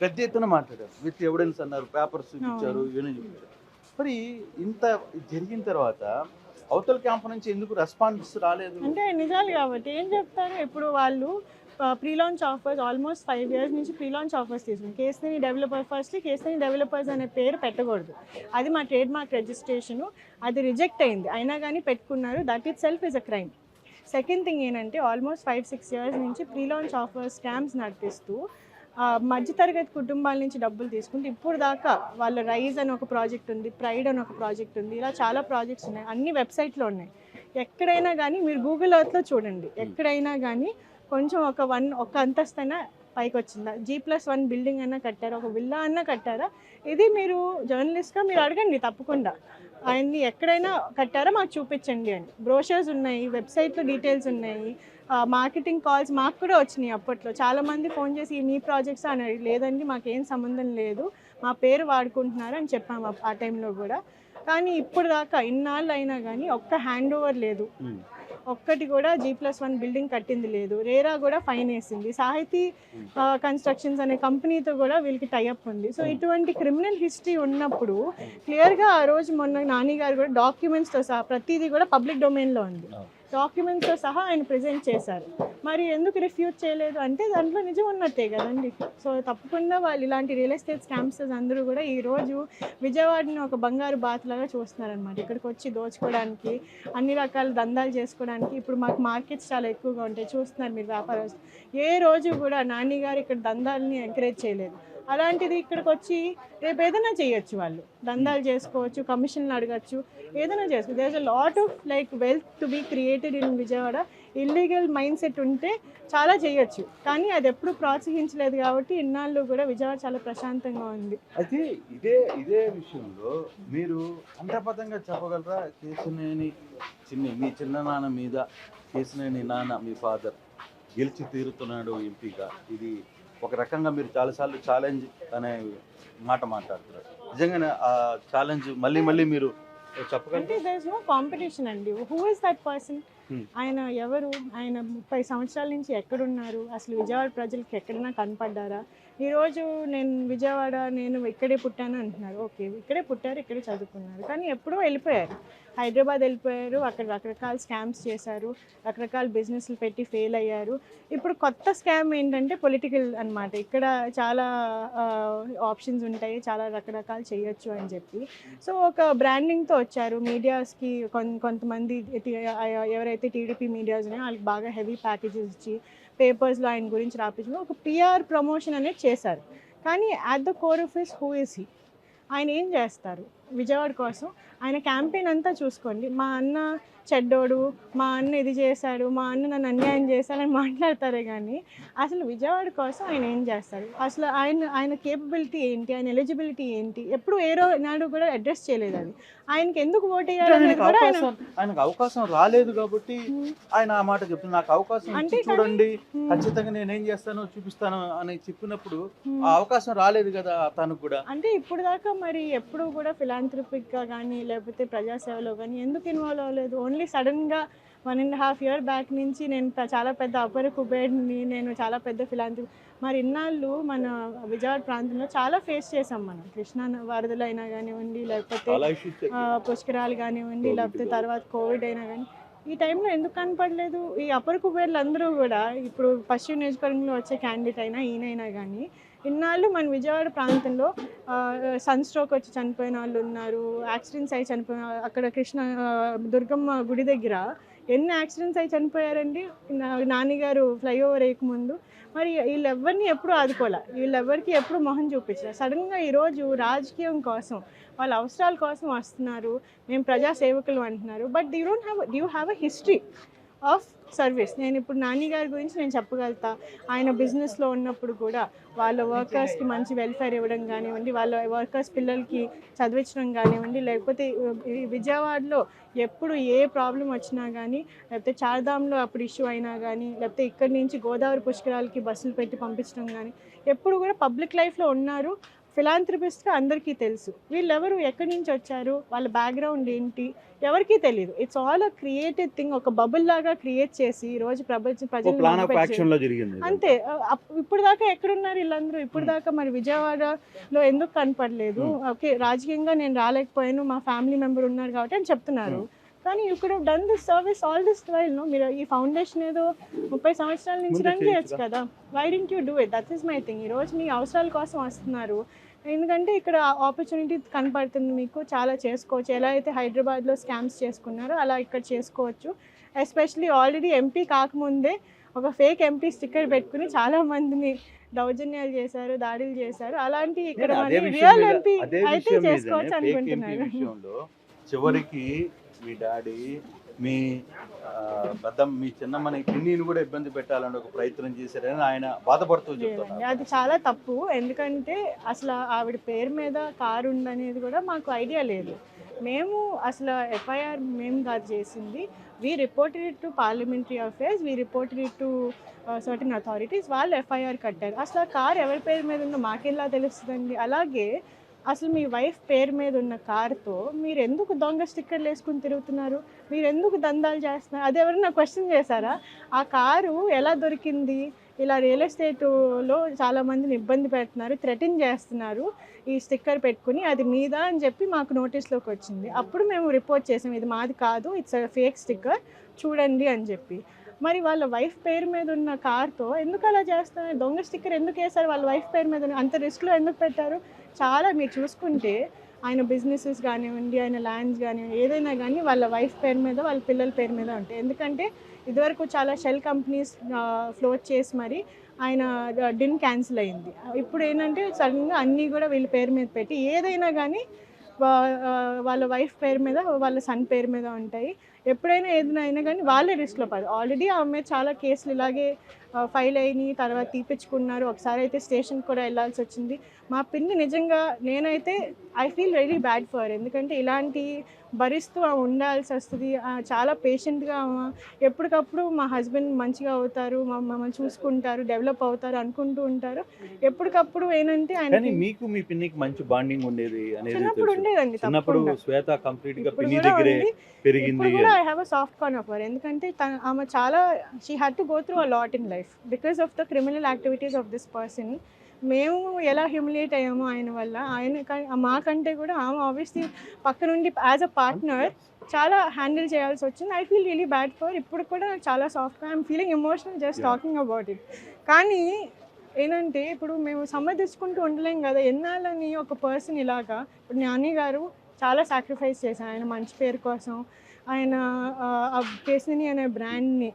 పెద్ద ఎత్తున మాట్లాడారు. విత్ ఎవిడెన్స్ అన్నారు, పేపర్స్ చూపించారు, ఇవన్నీ చూపించారు. మరి ఇంత జరిగిన తర్వాత అవతల క్యాంప్ నుంచి ఎందుకు రెస్పాన్స్ రాలేదు? అంటే నిజాలు కాబట్టి ఏం చెప్తారు. ఇప్పుడు వాళ్ళు pre launch offers almost 5 years నుంచి ప్రీ లాంచ్ ఆఫర్స్ తీసుకుని KCR developer, firstly KCR developers అనే పేరు పెట్టకూడదు, అది మా ట్రేడ్ మార్క్ రిజిస్ట్రేషను, అది రిజెక్ట్ అయింది. అయినా కానీ పెట్టుకున్నారు. That it self is a crime. Second thing ఏంటంటే ఆల్మోస్ట్ 5-6 years నుంచి ప్రీ లాంచ్ ఆఫర్స్ స్కామ్స్ నడిపిస్తూ మధ్యతరగతి కుటుంబాల నుంచి డబ్బులు తీసుకుంటే ఇప్పుడు దాకా వాళ్ళ రైజ్ అని ఒక ప్రాజెక్ట్ ఉంది, ప్రైడ్ అని ఒక ప్రాజెక్ట్ ఉంది, ఇలా చాలా ప్రాజెక్ట్స్ ఉన్నాయి, అన్ని వెబ్సైట్లో ఉన్నాయి. ఎక్కడైనా కానీ మీరు గూగుల్ ఎర్త్లో చూడండి, ఎక్కడైనా కానీ కొంచెం ఒక అంతస్తైనా పైకి వచ్చిందా, G+1 బిల్డింగ్ అన్నా కట్టారా, ఒక విల్లా అన్నా కట్టారా? ఇది మీరు జర్నలిస్ట్గా మీరు అడగండి తప్పకుండా, ఆయన్ని ఎక్కడైనా కట్టారా మాకు చూపించండి అని. బ్రోషర్స్ ఉన్నాయి, వెబ్సైట్లో డీటెయిల్స్ ఉన్నాయి, మార్కెటింగ్ కాల్స్ మాకు కూడా వచ్చినాయి. అప్పట్లో చాలామంది ఫోన్ చేసి మీ ప్రాజెక్ట్స్ అని అడిగి, లేదండి మాకేం సంబంధం లేదు, మా పేరు వాడుకుంటున్నారు అని చెప్పాము ఆ టైంలో కూడా. కానీ ఇప్పుడు దాకా ఇన్నాళ్ళు అయినా కానీ ఒక్క హ్యాండ్ ఓవర్ లేదు, ఒక్కటి కూడా G+1 బిల్డింగ్ కట్టింది లేదు. రేరా కూడా ఫైన్ వేసింది. సాహితీ కన్స్ట్రక్షన్స్ అనే కంపెనీతో కూడా వీళ్ళకి టైఅప్ ఉంది. సో ఇటువంటి క్రిమినల్ హిస్టరీ ఉన్నప్పుడు క్లియర్గా ఆ రోజు మొన్న నాని గారు కూడా డాక్యుమెంట్స్తో సహా ప్రతిదీ కూడా పబ్లిక్ డొమైన్లో ఉంది. డాక్యుమెంట్స్తో సహా ఆయన ప్రజెంట్ చేశారు. మరి ఎందుకు రిఫ్యూజ్ చేయలేదు అంటే దాంట్లో నిజం ఉన్నట్టే కదండి. సో తప్పకుండా వాళ్ళు ఇలాంటి రియల్ ఎస్టేట్ స్కామ్స్టర్స్ అందరూ కూడా ఈరోజు విజయవాడని ఒక బంగారు బాతులాగా చూస్తున్నారనమాట. ఇక్కడికి వచ్చి దోచుకోవడానికి, అన్ని రకాల దందాలు చేసుకోవడానికి. ఇప్పుడు మాకు మార్కెట్స్ చాలా ఎక్కువగా ఉంటాయి, చూస్తున్నారు మీరు వ్యాపారస్తులు. ఏ రోజు కూడా నాని గారు ఇక్కడ దందాలని ఎంకరేజ్ చేయలేదు. అలాంటిది ఇక్కడికి వచ్చి రేపు ఏదైనా చేయొచ్చు, వాళ్ళు దందాలు చేసుకోవచ్చు, కమిషన్లు అడగచ్చు, ఏదైనా చేసుకోవచ్చు. There is a lot of like wealth to be created in Vijayawada. Illegal mindset ఉంటే చాలా చేయొచ్చు, కానీ అది ఎప్పుడు ప్రోత్సహించలేదు కాబట్టి ఇన్నాళ్ళు కూడా విజయవాడ చాలా ప్రశాంతంగా ఉంది. అయితే ఇదే విషయంలో మీరు అంతపదంగా చెప్పగలరా? కేశినేని మీ చిన్ననాన్న మీద కేశినేని నాన్న మీ ఫాదర్ గెలిచి తీరుతున్నాడు ఎంపీగా, ఇది ఒక రకంగా మీరు చాలాసార్లు ఛాలెంజ్ అనే మాట మాట్లాడుతున్నారు. నిజంగానే ఆ ఛాలెంజ్ మళ్ళీ మీరు చెప్పగలరా? అంటే దేర్ ఇస్ నో కాంపిటీషన్ అండి. Who is that person? ఆయన ఎవరు? ఆయన 30 సంవత్సరాల నుంచి ఎక్కడున్నారు? అసలు విజయవాడ ప్రజలకి ఎక్కడైనా కనపడ్డారా? ఈరోజు నేను ఇక్కడే పుట్టాను అంటున్నారు. ఓకే, ఇక్కడే పుట్టారు, ఇక్కడే చదువుకున్నారు, కానీ ఎప్పుడో వెళ్ళిపోయారు, హైదరాబాద్ వెళ్ళిపోయారు. అక్కడ రకరకాల స్కామ్స్ చేశారు, రకరకాల బిజినెస్లు పెట్టి ఫెయిల్ అయ్యారు. ఇప్పుడు కొత్త స్కామ్ ఏంటంటే పొలిటికల్ అన్నమాట. ఇక్కడ చాలా ఆప్షన్స్ ఉంటాయి, చాలా రకరకాలు చేయొచ్చు అని చెప్పి. సో ఒక బ్రాండింగ్తో వచ్చారు. మీడియాస్కి కొంతమంది ఎవరైతే టీడీపీ మీడియాస్ ఉన్నాయో వాళ్ళకి బాగా హెవీ ప్యాకేజెస్ ఇచ్చి పేపర్స్లో ఆయన గురించి రాపించడం ఒక పిఆర్ ప్రమోషన్ అనేది చేశారు. కానీ at the core of his who is he? ఆయన ఏం చేస్తారు విజయవాడ కోసం? ఆయన క్యాంపెయిన్ అంతా చూసుకోండి. మా అన్న చెడ్డోడు, మా అన్న ఇది చేశాడు, మా అన్న నన్ను అన్యాయం చేశాడని మాట్లాడతారే కానీ అసలు విజయవాడ కోసం ఆయన ఏం చేస్తారు? అసలు ఆయన కేపబిలిటీ ఏంటి, ఆయన ఎలిజిబిలిటీ ఏంటి, ఎప్పుడు నాడు కూడా అడ్రస్ చేయలేదు. అది ఆయనకి ఎందుకు ఓటు వేయాలనేది కూడా ఆయనకు అవకాశం రాలేదు కాబట్టి ఆయన ఆ మాట చెప్తున్నారు. నాకు అవకాశం ఇచ్చి చూడండి, ఖచ్చితంగా నేనేం చేస్తానో చూపిస్తాను అని చెప్పినప్పుడు ఆ అవకాశం రాలేదు కదా తనకు కూడా. అంటే ఇప్పుడు దాకా మరి ఎప్పుడు కూడా ఫిలాంథ్రపిక్గా కానీ లేకపోతే ప్రజాసేవలో కానీ ఎందుకు ఇన్వాల్వ్ అవ్వలేదు? ఓన్లీ సడన్గా 1.5 years బ్యాక్ నుంచి నేను చాలా పెద్ద అపర కుబేర్ని, నేను చాలా పెద్ద ఫిలాంథ్రపీ. మరి ఇన్నాళ్ళు మన విజయవాడ ప్రాంతంలో చాలా ఫేస్ చేసాం మనం. కృష్ణా వరదలు అయినా కానివ్వండి, లేకపోతే పుష్కరాలు కానివ్వండి, లేకపోతే తర్వాత కోవిడ్ అయినా కానీ ఈ టైంలో ఎందుకు కనపడలేదు? ఈ అపర కుబేర్లు అందరూ కూడా ఇప్పుడు పశ్చిమ నియోజకవర్గంలో వచ్చే క్యాండిడేట్ అయినా ఈయనైనా కానీ ఇన్నాళ్ళు మన విజయవాడ ప్రాంతంలో సన్ స్ట్రోక్ వచ్చి చనిపోయిన వాళ్ళు ఉన్నారు, యాక్సిడెంట్స్ అయి చనిపోయిన, అక్కడ దుర్గమ్మ గుడి దగ్గర ఎన్ని యాక్సిడెంట్స్ అయి చనిపోయారండి నాన్నగారు ఫ్లైఓవర్ వేయకముందు. మరి వీళ్ళెవరిని ఎప్పుడు ఆదుకోలే, వీళ్ళెవరికి ఎప్పుడు మొహం చూపించారు. సడన్గా ఈరోజు రాజకీయం కోసం వాళ్ళ అవసరాల కోసం వస్తున్నారు, మేము ప్రజా సేవకులు అంటున్నారు. But you have a history of service. నేను ఇప్పుడు నాని గారి గురించి నేను చెప్పగలుగుతా. ఆయన బిజినెస్లో ఉన్నప్పుడు కూడా వాళ్ళ వర్కర్స్కి మంచి వెల్ఫేర్ ఇవ్వడం కానివ్వండి, వాళ్ళ వర్కర్స్ పిల్లలకి చదివించడం కానివ్వండి, లేకపోతే విజయవాడలో ఎప్పుడు ఏ ప్రాబ్లం వచ్చినా కానీ, లేకపోతే చార్ధామ్లో అప్పుడు ఇష్యూ అయినా కానీ, లేకపోతే ఇక్కడి నుంచి గోదావరి పుష్కరాలకి బస్సులు పెట్టి పంపించడం కానీ ఎప్పుడు కూడా పబ్లిక్ లైఫ్లో ఉన్నారు. ఫిలాంథ్రపిస్ట్గా అందరికీ తెలుసు. వీళ్ళెవరు, ఎక్కడి నుంచి వచ్చారు, వాళ్ళ బ్యాక్గ్రౌండ్ ఏంటి ఎవరికీ తెలియదు. It's all a created thing. ఒక బబుల్ లాగా క్రియేట్ చేసి ఈరోజు ప్రజలు అంతే. ఇప్పుడు దాకా ఎక్కడున్నారు వీళ్ళందరూ? ఇప్పుడు దాకా మరి విజయవాడలో ఎందుకు కనపడలేదు? ఓకే, రాజకీయంగా నేను రాలేకపోయాను, మా ఫ్యామిలీ మెంబర్ ఉన్నారు కాబట్టి అని చెప్తున్నారు. కానీ you could have done this service all this while. మీరు ఈ ఫౌండేషన్ ఏదో 30 సంవత్సరాల నుంచి రన్ చేయొచ్చు కదా. Why didn't you do it? That is my thing. ఈరోజు మీ అవసరాల కోసం వస్తున్నారు, ఎందుకంటే ఇక్కడ ఆపర్చునిటీ కనపడుతుంది మీకు, చాలా చేసుకోవచ్చు. ఎలా అయితే హైదరాబాద్లో స్కామ్స్ చేసుకున్నారో అలా ఇక్కడ చేసుకోవచ్చు. ఎస్పెషలీ ఆల్రెడీ ఎంపీ కాకముందే ఒక ఫేక్ ఎంపీ స్టిక్కర్ పెట్టుకుని చాలా మందిని దౌర్జన్యాలు చేశారు, దాడులు చేశారు. అలాంటి ఇక్కడ రియల్ ఎంపీ అయితే చేసుకోవచ్చు అనుకుంటున్నారు. చివరికి మీ డాడీ మీ చిన్నమ్మని పిన్నిని కూడా ఇబ్బంది పెట్టాలని ఒక ప్రయత్నం చేశారని ఆయన బాధపడుతూ చెప్తున్నారు. అది చాలా తప్పు. ఎందుకంటే అసలు ఆవిడ పేరు మీద కారు ఉందనేది కూడా మాకు ఐడియా లేదు. మేము అసలు ఎఫ్ఐఆర్ మేము కాదు చేసింది. We reported it to parliamentary affairs, we reported it to certain authorities. వాళ్ళు ఎఫ్ఐఆర్ కట్టారు. అసలు ఆ కార్ ఎవరి పేరు మీద ఉందో మాకెలా తెలుస్తుందండి? అలాగే అసలు మీ వైఫ్ పేరు మీద ఉన్న కార్తో మీరు ఎందుకు దొంగ స్టిక్కర్లు వేసుకుని తిరుగుతున్నారు, మీరు ఎందుకు దందాలు చేస్తున్నారు, అది ఎవరైనా క్వశ్చన్ చేశారా? ఆ కారు ఎలా దొరికింది? ఇలా రియల్ ఎస్టేట్లో చాలామందిని ఇబ్బంది పెడుతున్నారు, థ్రెటన్ చేస్తున్నారు ఈ స్టిక్కర్ పెట్టుకుని, అది మీద అని చెప్పి మాకు నోటీస్లోకి వచ్చింది. అప్పుడు మేము రిపోర్ట్ చేసాం, ఇది మాది కాదు, ఇట్స్ ఫేక్ స్టిక్కర్, చూడండి అని చెప్పి. మరి వాళ్ళ వైఫ్ పేరు మీద ఉన్న కార్తో ఎందుకు అలా చేస్తున్నారు? దొంగ స్టిక్కర్ ఎందుకు వేశారు వాళ్ళ వైఫ్ పేరు మీద? అంత రిస్క్లో ఎందుకు పెట్టారు? చాలా మీరు చూసుకుంటే ఆయన బిజినెసెస్ కానివ్వండి, ఆయన ల్యాండ్స్ కానివ్వండి, ఏదైనా కానీ వాళ్ళ వైఫ్ పేరు మీద, వాళ్ళ పిల్లల పేరు మీద ఉంటాయి. ఎందుకంటే ఇదివరకు చాలా షెల్ కంపెనీస్ ఫ్లోట్ చేసి మరి ఆయన డిన్ క్యాన్సిల్ అయింది. ఇప్పుడు ఏంటంటే సడన్గా అన్నీ కూడా వీళ్ళ పేరు మీద పెట్టి, ఏదైనా కానీ వాళ్ళ వైఫ్ పేరు మీద, వాళ్ళ సన్ పేరు మీద ఉంటాయి. ఎప్పుడైనా ఏదైనా అయినా కానీ వాళ్ళే రిస్క్లో పడదు. ఆల్రెడీ ఆమె చాలా కేసులు ఇలాగే ఫైల్ అయినాయి, తర్వాత తీపించుకున్నారు. ఒకసారి అయితే స్టేషన్కి కూడా వెళ్ళాల్సి వచ్చింది. మా పిన్ని నిజంగా నేనైతే I feel very bad for, ఎందుకంటే ఇలాంటి భరిస్తూ ఉండాల్సి వస్తుంది. చాలా పేషెంట్గా ఎప్పటికప్పుడు మా హస్బెండ్ మంచిగా అవుతారు, మమ్మల్ని చూసుకుంటారు, డెవలప్ అవుతారు అనుకుంటూ ఉంటారు. ఎప్పటికప్పుడు ఏంటంటే ఆయన మీకు మీ పిన్నికి మంచి బాండింగ్ ఉండేది అనేది చిన్నప్పుడు ఉండేదండి. చిన్నప్పుడు శ్వేత కంప్లీట్ గా పిన్ని దగ్గరే పెరిగింది. I have a soft corner for, ఎందుకంటే ఆమె చాలా she had to go through a lot in life because of the criminal activities of this person. మేము ఎలా హ్యూమిలియేట్ అయ్యామో ఆయన వల్ల, మాకంటే కూడా ఆమె ఆబ్వియస్లీ పక్క నుండి యాజ్ అ పార్ట్నర్ చాలా హ్యాండిల్ చేయాల్సి వచ్చింది. I feel really bad for. ఇప్పుడు కూడా నాకు చాలా సాఫ్ట్గా, I'm feeling emotional just talking about it. కానీ ఏంటంటే ఇప్పుడు మేము సమర్థించుకుంటూ ఉండలేం కదా ఎన్నాళ్ళని ఒక పర్సన్ ఇలాగా. ఇప్పుడు నాని గారు చాలా సాక్రిఫైస్ చేశారు ఆయన మంచి పేరు కోసం. ఆయన ఆ కేసుని అనే బ్రాండ్ని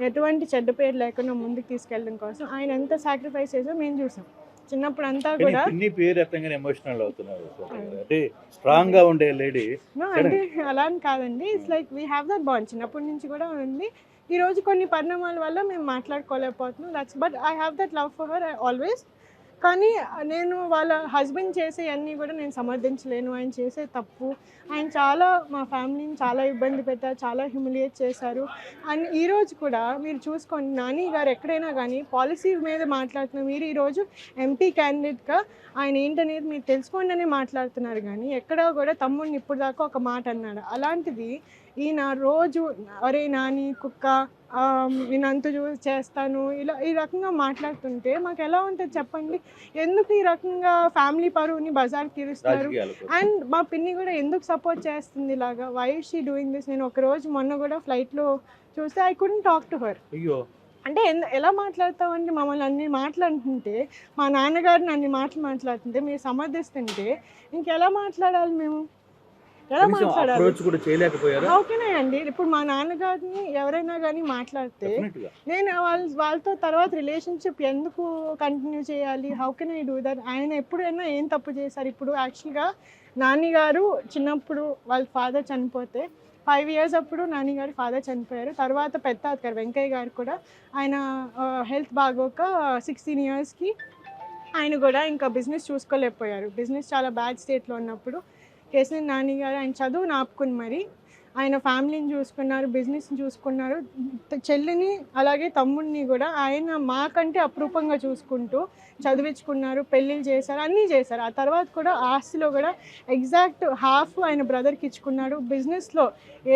ఎటువంటి చెడ్డ పేరు లేకుండా ముందుకు తీసుకెళ్ళడం కోసం ఆయన ఎంత సాక్రిఫైస్ చేసామో మేము చూసాం. చిన్నప్పుడు అంతా కూడా పిన్ని పేరు ఎత్తగానే ఎమోషనల్ అవుతున్నారు. అంటే స్ట్రాంగ్ గా ఉండే లేడీ. అంటే అలా అని కాదండి, it's like we have that bond చిన్నప్పటి నుంచి కూడా ఉంది. ఈరోజు కొన్ని పరిణామాల వల్ల మేము మాట్లాడుకోలేకపోతున్నాం. That's but I have that love for her always. కానీ నేను వాళ్ళ హస్బెండ్ చేసే అన్నీ కూడా నేను సమర్థించలేను. ఆయన చేసే తప్పు, ఆయన చాలా మా ఫ్యామిలీని చాలా ఇబ్బంది పెట్టారు, చాలా హ్యూమిలియేట్ చేశారు. అండ్ ఈరోజు కూడా మీరు చూసుకోండి, నాని గారు ఎక్కడైనా కానీ పాలసీ మీద మాట్లాడుతున్నారు. మీరు ఈరోజు ఎంపీ క్యాండిడేట్గా ఆయన ఏంటనేది మీరు తెలుసుకోండి అని మాట్లాడుతున్నారు, కానీ ఎక్కడా కూడా తమ్ముడిని ఇప్పుడు దాకా ఒక మాట అన్నాడు. అలాంటిది ఈయన రోజు అరే నాని కుక్క నేను అంత చేస్తాను ఇలా ఈ రకంగా మాట్లాడుతుంటే మాకు ఎలా ఉంటుంది చెప్పండి? ఎందుకు ఈ రకంగా ఫ్యామిలీ పరువుని బజార్కి తీరుస్తారు? అండ్ మా పిన్ని కూడా ఎందుకు సపోర్ట్ చేస్తుంది ఇలాగా? Why is she doing this? నేను ఒకరోజు మొన్న కూడా ఫ్లైట్లో చూస్తే I couldn't talk to her. అయ్యో, అంటే ఎలా మాట్లాడతామంటే మమ్మల్ని అన్ని మాట్లాడుతుంటే, మా నాన్నగారిని అన్ని మాట్లాడుతుంటే మీరు సమర్థిస్తుంటే ఇంకెలా మాట్లాడాలి మేము? ఎలా మాట్లాడాలి? ఓకేనే అండి. ఇప్పుడు మా నాన్నగారిని ఎవరైనా కానీ మాట్లాడితే నేను వాళ్ళతో తర్వాత రిలేషన్షిప్ ఎందుకు కంటిన్యూ చేయాలి? How can I do that? ఆయన ఎప్పుడైనా ఏం తప్పు చేశారు? ఇప్పుడు యాక్చువల్గా నాన్నగారు చిన్నప్పుడు వాళ్ళ ఫాదర్ చనిపోతే 5 years అప్పుడు నాన్నగారు ఫాదర్ చనిపోయారు. తర్వాత పెద్ద అత్తగారు వెంకయ్య గారు కూడా ఆయన హెల్త్ బాగోక 16 yearsకి ఆయన కూడా ఇంకా బిజినెస్ చూసుకోలేకపోయారు. బిజినెస్ చాలా బ్యాడ్ స్టేట్లో ఉన్నప్పుడు కేసీఆర్ నాని గారు ఆయన చదువుని ఆపుకుని మరి ఆయన ఫ్యామిలీని చూసుకున్నారు, బిజినెస్ని చూసుకున్నారు, చెల్లిని అలాగే తమ్ముడిని కూడా ఆయన మాకంటే అపురూపంగా చూసుకుంటూ చదివించుకున్నారు, పెళ్ళిళ్ళు చేశారు, అన్నీ చేశారు. ఆ తర్వాత కూడా ఆస్తిలో కూడా ఎగ్జాక్ట్ హాఫ్ ఆయన బ్రదర్కి ఇచ్చుకున్నాడు. బిజినెస్లో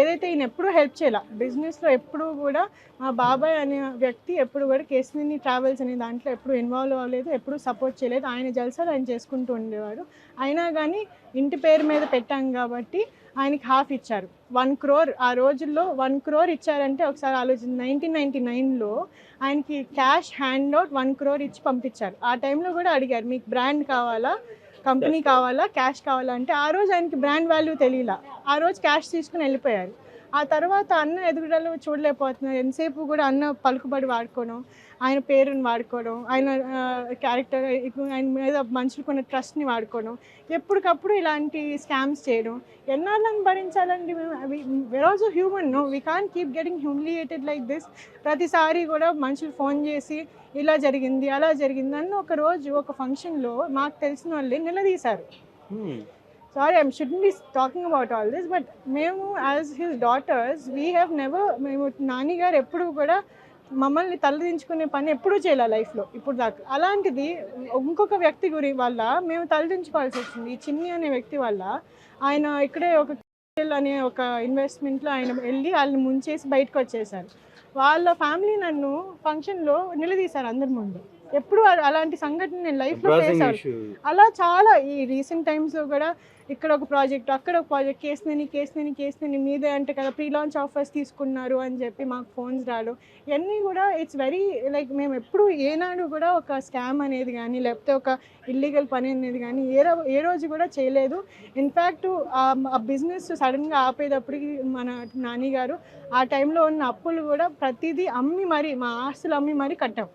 ఏదైతే ఈయన ఎప్పుడూ హెల్ప్ చేయాల, బిజినెస్లో ఎప్పుడూ కూడా మా బాబాయ్ అనే వ్యక్తి ఎప్పుడు కూడా కేసీఆర్ని ట్రావెల్స్ అనే దాంట్లో ఎప్పుడు ఇన్వాల్వ్ అవ్వలేదు, ఎప్పుడు సపోర్ట్ చేయలేదు. ఆయన జల్సాలు ఆయన చేసుకుంటూ ఉండేవాడు. అయినా కానీ ఇంటి పేరు మీద పెట్టాం కాబట్టి ఆయనకి హాఫ్ ఇచ్చారు. 1 crore ఆ రోజుల్లో 1 crore ఇచ్చారంటే ఒకసారి ఆలోచించి 1999లో ఆయనకి క్యాష్ హ్యాండ్ అవుట్ 1 crore ఇచ్చి పంపించారు. ఆ టైంలో కూడా అడిగారు మీకు బ్రాండ్ కావాలా, కంపెనీ కావాలా, క్యాష్ కావాలా అంటే ఆ రోజు ఆయనకి బ్రాండ్ వాల్యూ తెలియలా. ఆ రోజు క్యాష్ తీసుకుని వెళ్ళిపోయారు. ఆ తర్వాత అన్న ఎదుగుదల చూడలేకపోతున్నారు. ఎంతసేపు కూడా అన్న పలుకుబడి వాడుకోవడం, ఆయన పేరుని వాడుకోవడం, ఆయన క్యారెక్టర్, ఆయన మీద మనుషులకున్న ట్రస్ట్ని వాడుకోవడం, ఎప్పటికప్పుడు ఇలాంటి స్కామ్స్ చేయడం ఎన్నాళ్ళని భరించాలండి మేము? We're also human, no we can't keep getting humiliated like this. ప్రతిసారి కూడా మనుషులు ఫోన్ చేసి ఇలా జరిగింది అలా జరిగింది అని ఒకరోజు ఒక ఫంక్షన్లో మాకు తెలిసిన వాళ్ళే నిలదీశారు. Sorry, I shouldn't be talking about all this, but మేము as his daughters we have never, మేము నాని గారు ఎప్పుడు కూడా మమ్మల్ని తలదించుకునే పని ఎప్పుడూ చేయలే లైఫ్లో ఇప్పుడు దాకా. అలాంటిది ఇంకొక వ్యక్తి వల్ల మేము తలదించుకోవాల్సి వచ్చింది. ఈ చిన్ని అనే వ్యక్తి వల్ల ఆయన ఇక్కడే ఒక అనే ఒక ఇన్వెస్ట్మెంట్లో ఆయన వెళ్ళి వాళ్ళని ముంచేసి బయటకు వచ్చేసారు. వాళ్ళ ఫ్యామిలీ నన్ను ఫంక్షన్లో నిలదీశారు అందరి ముందు. ఎప్పుడు అలాంటి సంఘటన నేను లైఫ్లో ఫేస్ అవ్వాలి. అలా చాలా ఈ రీసెంట్ టైమ్స్లో కూడా ఇక్కడ ఒక ప్రాజెక్ట్, అక్కడ ఒక ప్రాజెక్ట్, కేసుని మీదే అంటే కదా ప్రీ లాంచ్ ఆఫర్స్ తీసుకున్నారు అని చెప్పి మాకు ఫోన్స్ రావడం, ఇవన్నీ కూడా ఇట్స్ వెరీ లైక్ మేము ఎప్పుడు ఏనాడు కూడా ఒక స్కామ్ అనేది కానీ లేకపోతే ఒక ఇల్లీగల్ పని అనేది కానీ ఏ రోజు కూడా చేయలేదు. ఇన్ఫ్యాక్ట్ ఆ బిజినెస్ సడన్గా ఆపేటప్పటికి మన నాని గారు ఆ టైంలో ఉన్న అప్పులు కూడా ప్రతిదీ అమ్మి మరీ మా ఆస్తులు అమ్మి మరీ కట్టాం.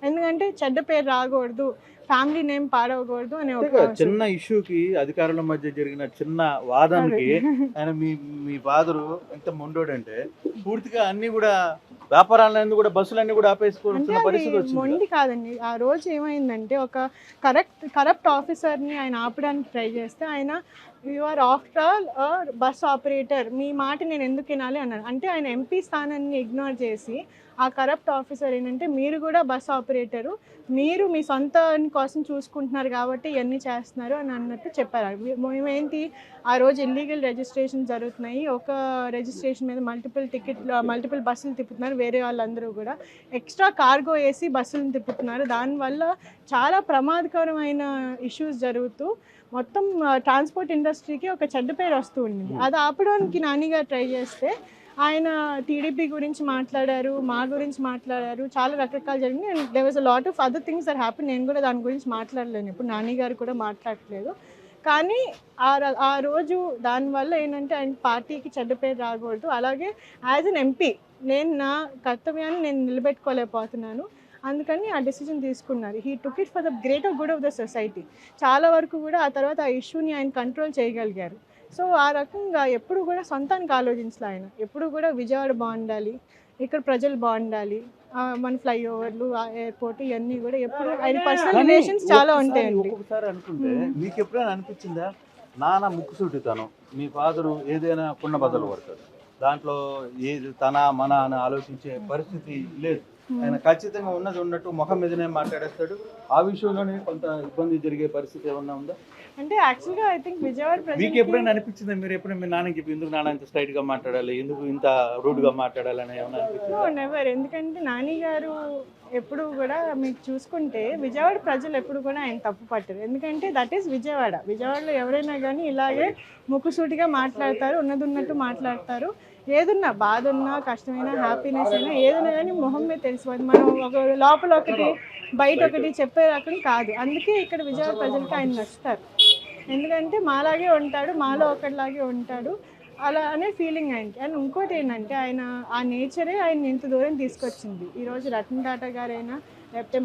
ఎందుకంటే చెడ్డ పేరు రాకూడదు, ఫ్యామిలీ నేమ్ పాడవకూడదు అనే ఒక చిన్న ఇష్యూకి అధికారుల మధ్య జరిగిన చిన్న వాదానికి ఆయన మీ ఫాదరు ఎంత మొండోడంటే పూర్తిగా అన్ని కూడా వ్యాపారాలన్నీ కూడా బస్సులన్నీ కూడా ఆపేసుకోవాల్సిన పరిస్థితి వచ్చింది. మొండి కాదండి. ఆ రోజు ఏమైందంటే ఒక కరప్ట్ ఆఫీసర్ని ఆయన ఆపడానికి ట్రై చేస్తే ఆయన you are after all bus operator, మీ మాట నేను ఎందుకు వినాలి అన్నాడు. అంటే ఆయన ఎంపీ స్థానాన్ని ఇగ్నోర్ చేసి ఆ కరప్ట్ ఆఫీసర్ ఏంటంటే మీరు కూడా బస్ ఆపరేటరు, మీరు మీ సొంత కోసం చూసుకుంటున్నారు కాబట్టి ఇవన్నీ చేస్తున్నారు అని అన్నట్టు చెప్పారు. మేమేంటి ఆ రోజు ఇల్లీగల్ రిజిస్ట్రేషన్ జరుగుతున్నాయి, ఒక రిజిస్ట్రేషన్ మీద మల్టిపుల్ బస్సులు తిప్పుతున్నారు, వేరే వాళ్ళందరూ కూడా ఎక్స్ట్రా కార్గో వేసి బస్సులను తిప్పుతున్నారు. దానివల్ల చాలా ప్రమాదకరమైన ఇష్యూస్ జరుగుతూ మొత్తం ట్రాన్స్పోర్ట్ ఇండస్ట్రీకి ఒక చెడ్డ పేరు వస్తూ ఉండింది. అది ఆపడానికి నానిగారు ట్రై చేస్తే ఆయన టీడీపీ గురించి మాట్లాడారు, మా గురించి మాట్లాడారు, చాలా రకరకాలు జరిగింది. And there was a lot of other things that happen. నేను కూడా దాని గురించి మాట్లాడలేను, ఇప్పుడు నాని గారు కూడా మాట్లాడట్లేదు. కానీ ఆ రోజు దానివల్ల ఏంటంటే ఆయన పార్టీకి చెడ్డ పేరు రాకూడదు. అలాగే యాజ్ అన్ ఎంపీ నేను నా కర్తవ్యాన్ని నేను నిలబెట్టుకోలేకపోతున్నాను, అందుకని ఆ డెసిజన్ తీసుకున్నారు. He took it for the greater good of the society. చాలా వరకు కూడా ఆ తర్వాత ఆ ఇష్యూని ఆయన కంట్రోల్ చేయగలిగారు. సో ఆ రకంగా ఎప్పుడు కూడా సొంతానికి ఆలోచించలే ఆయన. ఎప్పుడు కూడా విజయవాడ బాగుండాలి, ఇక్కడ ప్రజలు బాగుండాలి, మన ఫ్లైఓవర్లు, ఎయిర్పోర్ట్, ఇవన్నీ కూడా ఎప్పుడు ఆయన పర్సనల్ రిలేషన్స్ చాలా ఉంటాయండి. ఒక్కొక్కసారి అనుకుంటే మీకు ఎప్పుడైనా అనిపించిందా నాన్న ముక్కుసూటితనం, మీ ఫాదరు ఏదైనా కుండ బద్దలు పడతాడు, దాంట్లో ఏది తన మన అని ఆలోచించే పరిస్థితి లేదు. ఆయన ఖచ్చితంగా ఉన్నది ఉన్నట్టు ముఖం మీదనే మాట్లాడేస్తాడు. ఆ విషయంలోనే కొంత ఇబ్బంది జరిగే పరిస్థితి ఏమన్నా ఉందా? అంటే యాక్చువల్గా ఐ థింక్ విజయవాడ మీకు ఎప్పుడైనా అనిపించిందా, మీరు ఎప్పుడైనా మీ నాన్నకి చెప్పి ఎందుకు నాన్న ఇంత స్ట్రైట్ గా మాట్లాడాలి, ఎందుకు ఇంత రూడ్ గా మాట్లాడాలి అని ఏమన్నా అనిపించిందా? నెవర్. ఎందుకంటే నాని గారు ఎప్పుడు కూడా మీకు చూసుకుంటే విజయవాడ ప్రజలు ఎప్పుడు కూడా ఆయన తప్పు పట్టరు. ఎందుకంటే దట్ ఈస్ విజయవాడలో ఎవరైనా కానీ ఇలాగే ముక్కుసూటిగా మాట్లాడతారు, ఉన్నది ఉన్నట్టు మాట్లాడతారు. ఏదున్నా బాధ ఉన్నా, కష్టమైనా, హ్యాపీనెస్ అయినా ఏదైనా కానీ మొహం మీద తెలిసిపోతుంది. మనం ఒక లోపల ఒకటి బయట ఒకటి చెప్పే రకం కాదు. అందుకే ఇక్కడ విజయవాడ ప్రజలకి ఆయన నచ్చుతారు. ఎందుకంటే మాలాగే ఉంటాడు, మాలో ఒకటిలాగే ఉంటాడు, అలా అనే ఫీలింగ్ ఆయనకి. అండ్ ఇంకోటి ఏంటంటే ఆయన ఆ నేచరే ఆయన ఇంత దూరం తీసుకొచ్చింది. ఈరోజు రతన్ టాటా గారైనా, లేకపోతే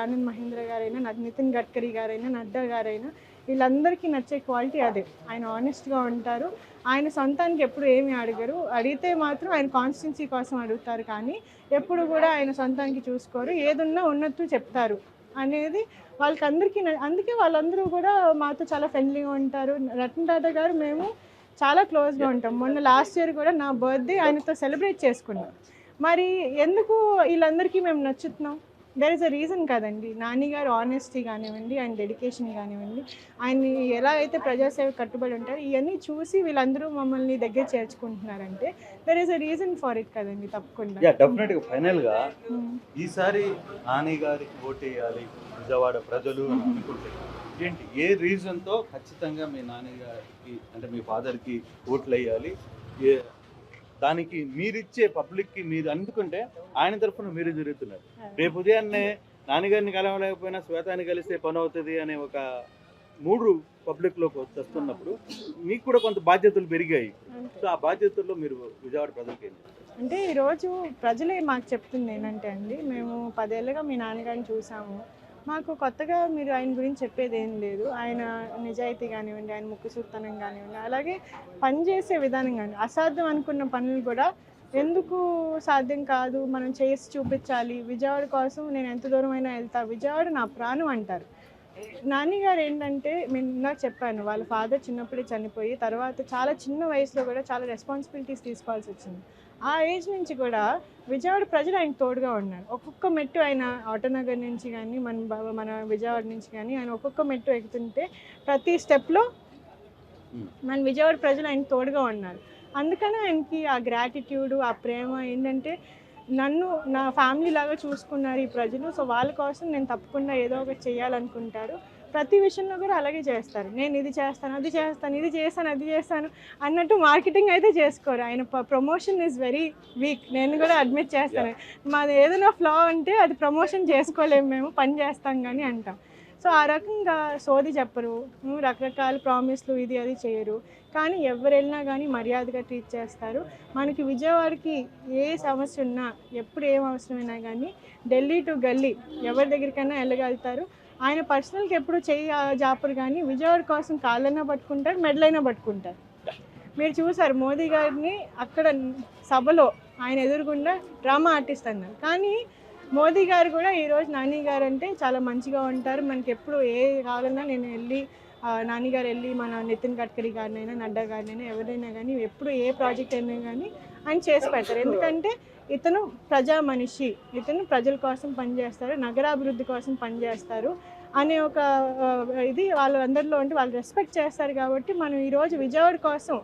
ఆనంద్ మహీంద్రా గారైనా, నితిన్ గడ్కరీ గారైనా, నడ్డా గారైనా, వీళ్ళందరికీ నచ్చే క్వాలిటీ అదే. ఆయన ఆనెస్ట్గా ఉంటారు, ఆయన సొంతానికి ఎప్పుడు ఏమి అడగరు. అడిగితే మాత్రం ఆయన కాన్స్టిట్యున్సీ కోసం అడుగుతారు, కానీ ఎప్పుడు కూడా ఆయన సొంతానికి చూసుకోరు. ఏదున్నా ఉన్నట్టు చెప్తారు అనేది వాళ్ళకి అందరికీ. అందుకే వాళ్ళందరూ కూడా మాతో చాలా ఫ్రెండ్లీగా ఉంటారు. రతన్ టాటా గారు మేము చాలా క్లోజ్గా ఉంటాం. మొన్న లాస్ట్ ఇయర్ కూడా నా బర్త్డే ఆయనతో సెలబ్రేట్ చేసుకున్నాం. మరి ఎందుకు వీళ్ళందరికీ మేము నచ్చుతున్నాం? దెర్ ఇస్ అ రీజన్ కదండి. నాని గారు ఆనెస్టీ కానివ్వండి, ఆయన డెడికేషన్ కానివ్వండి, ఆయన్ని ఎలా అయితే ప్రజాసేవ కట్టుబడి ఉంటారో ఇవన్నీ చూసి వీళ్ళందరూ మమ్మల్ని దగ్గర చేర్చుకుంటున్నారంటే there is a reason for it కదండి. తప్పకుండా. డెఫినెట్గా ఫైనల్గా ఈసారి నాని గారికి ఓటేయాలి విజయవాడ ప్రజలు అనుకుంటే ఏంటి, ఏ రీజన్తో ఖచ్చితంగా మీ నాన్నగారికి అంటే మీ ఫాదర్కి ఓట్లు వేయాలి, దానికి మీరిచ్చే పబ్లిక్కి మీరు అందుకుంటే ఆయన తరఫున మీరు జరుగుతున్నారు. రేపు ఉదయాన్నే నాన్నగారిని కలవలేకపోయినా శ్వేతాన్ని కలిస్తే పని అవుతుంది అనే ఒక మూడు పబ్లిక్లోకి వస్తున్నప్పుడు మీకు కూడా కొంత బాధ్యతలు పెరిగాయి. సో ఆ బాధ్యతల్లో మీరు విజయవాడ ప్రజలకి అంటే ఈరోజు ప్రజలే మాకు చెప్తుంది ఏంటంటే అండి, మేము 10 ఏళ్ళుగా మీ నాన్నగారిని చూసాము, మాకు కొత్తగా మీరు ఆయన గురించి చెప్పేది ఏం లేదు. ఆయన నిజాయితీ కానివ్వండి, ఆయన ముక్కుసూర్తనం కానివ్వండి, అలాగే పనిచేసే విధానం కానీ, అసాధ్యం అనుకున్న పనులు కూడా ఎందుకు సాధ్యం కాదు, మనం చేసి చూపించాలి, విజయవాడ కోసం నేను ఎంత దూరమైనా వెళ్తా, విజయవాడ నా ప్రాణం అంటారు. నాని గారు ఏంటంటే నేను ఇందాక చెప్పాను, వాళ్ళ ఫాదర్ చిన్నప్పుడే చనిపోయి తర్వాత చాలా చిన్న వయసులో కూడా చాలా రెస్పాన్సిబిలిటీస్ తీసుకోవాల్సి వచ్చింది. ఆ ఏజ్ నుంచి కూడా విజయవాడ ప్రజలు ఆయనకు తోడుగా ఉన్నారు. ఒక్కొక్క మెట్టు ఆయన ఆటోనగర్ నుంచి కానీ మన విజయవాడ నుంచి కానీ ఆయన ఒక్కొక్క మెట్టు ఎక్కుతుంటే ప్రతి స్టెప్లో మన విజయవాడ ప్రజలు ఆయన తోడుగా ఉన్నారు. అందుకనే ఆయనకి ఆ గ్రాటిట్యూడ్, ఆ ప్రేమ ఏంటంటే నన్ను నా ఫ్యామిలీ లాగా చూసుకున్నారు ఈ ప్రజలు. సో వాళ్ళ కోసం నేను తప్పకుండా ఏదో ఒకటి చేయాలనుకుంటారు. ప్రతి విషయంలో కూడా అలాగే చేస్తారు. నేను ఇది చేస్తాను, అది చేస్తాను, ఇది చేస్తాను, అది చేస్తాను అన్నట్టు మార్కెటింగ్ అయితే చేసుకోరు. ఆయన ప్రమోషన్ ఈజ్ వెరీ వీక్. నేను కూడా అడ్మిట్ చేస్తాను. మాది ఏదైనా ఫ్లా అంటే అది ప్రమోషన్ చేసుకోలేము, మేము పని చేస్తాం కానీ అంటాం. సో ఆ రకంగా సోది చెప్పరు, రకరకాల ప్రామిస్లు ఇది అది చేయరు. కానీ ఎవరు వెళ్ళినా కానీ మర్యాదగా ట్రీట్ చేస్తారు. మనకి విజయవాడకి ఏ సమస్య ఉన్నా, ఎప్పుడు ఏం అవసరమైనా కానీ ఢిల్లీ టు గల్లీ ఎవరి దగ్గరికైనా వెళ్ళగలుగుతారు. ఆయన పర్సనల్కి ఎప్పుడు జాపరు, కానీ విజయవాడ కోసం కాళ్ళైనా పట్టుకుంటారు, మెడలైనా పట్టుకుంటారు. మీరు చూసారు మోదీ గారిని అక్కడ సభలో ఆయన ఎదురుగుండా డ్రామా ఆర్టిస్ట్ అన్నారు. కానీ మోదీ గారు కూడా ఈరోజు నాని గారు అంటే చాలా మంచిగా ఉంటారు. మనకి ఎప్పుడు ఏ కావాలన్నా నేను వెళ్ళి నాని గారు వెళ్ళి మన నితిన్ గడ్కరీ గారినైనా, నడ్డా గారినైనా, ఎవరైనా కానీ ఎప్పుడు ఏ ప్రాజెక్ట్ అయినా కానీ ఆయన చేసి పెడతారు. ఎందుకంటే ఇతను ప్రజా మనిషి, ఇతను ప్రజల కోసం పనిచేస్తారు, నగరాభివృద్ధి కోసం పనిచేస్తారు అనే ఒక ఇది వాళ్ళందరిలో ఉంటే వాళ్ళు రెస్పెక్ట్ చేస్తారు. కాబట్టి మనం ఈరోజు విజయవాడ కోసం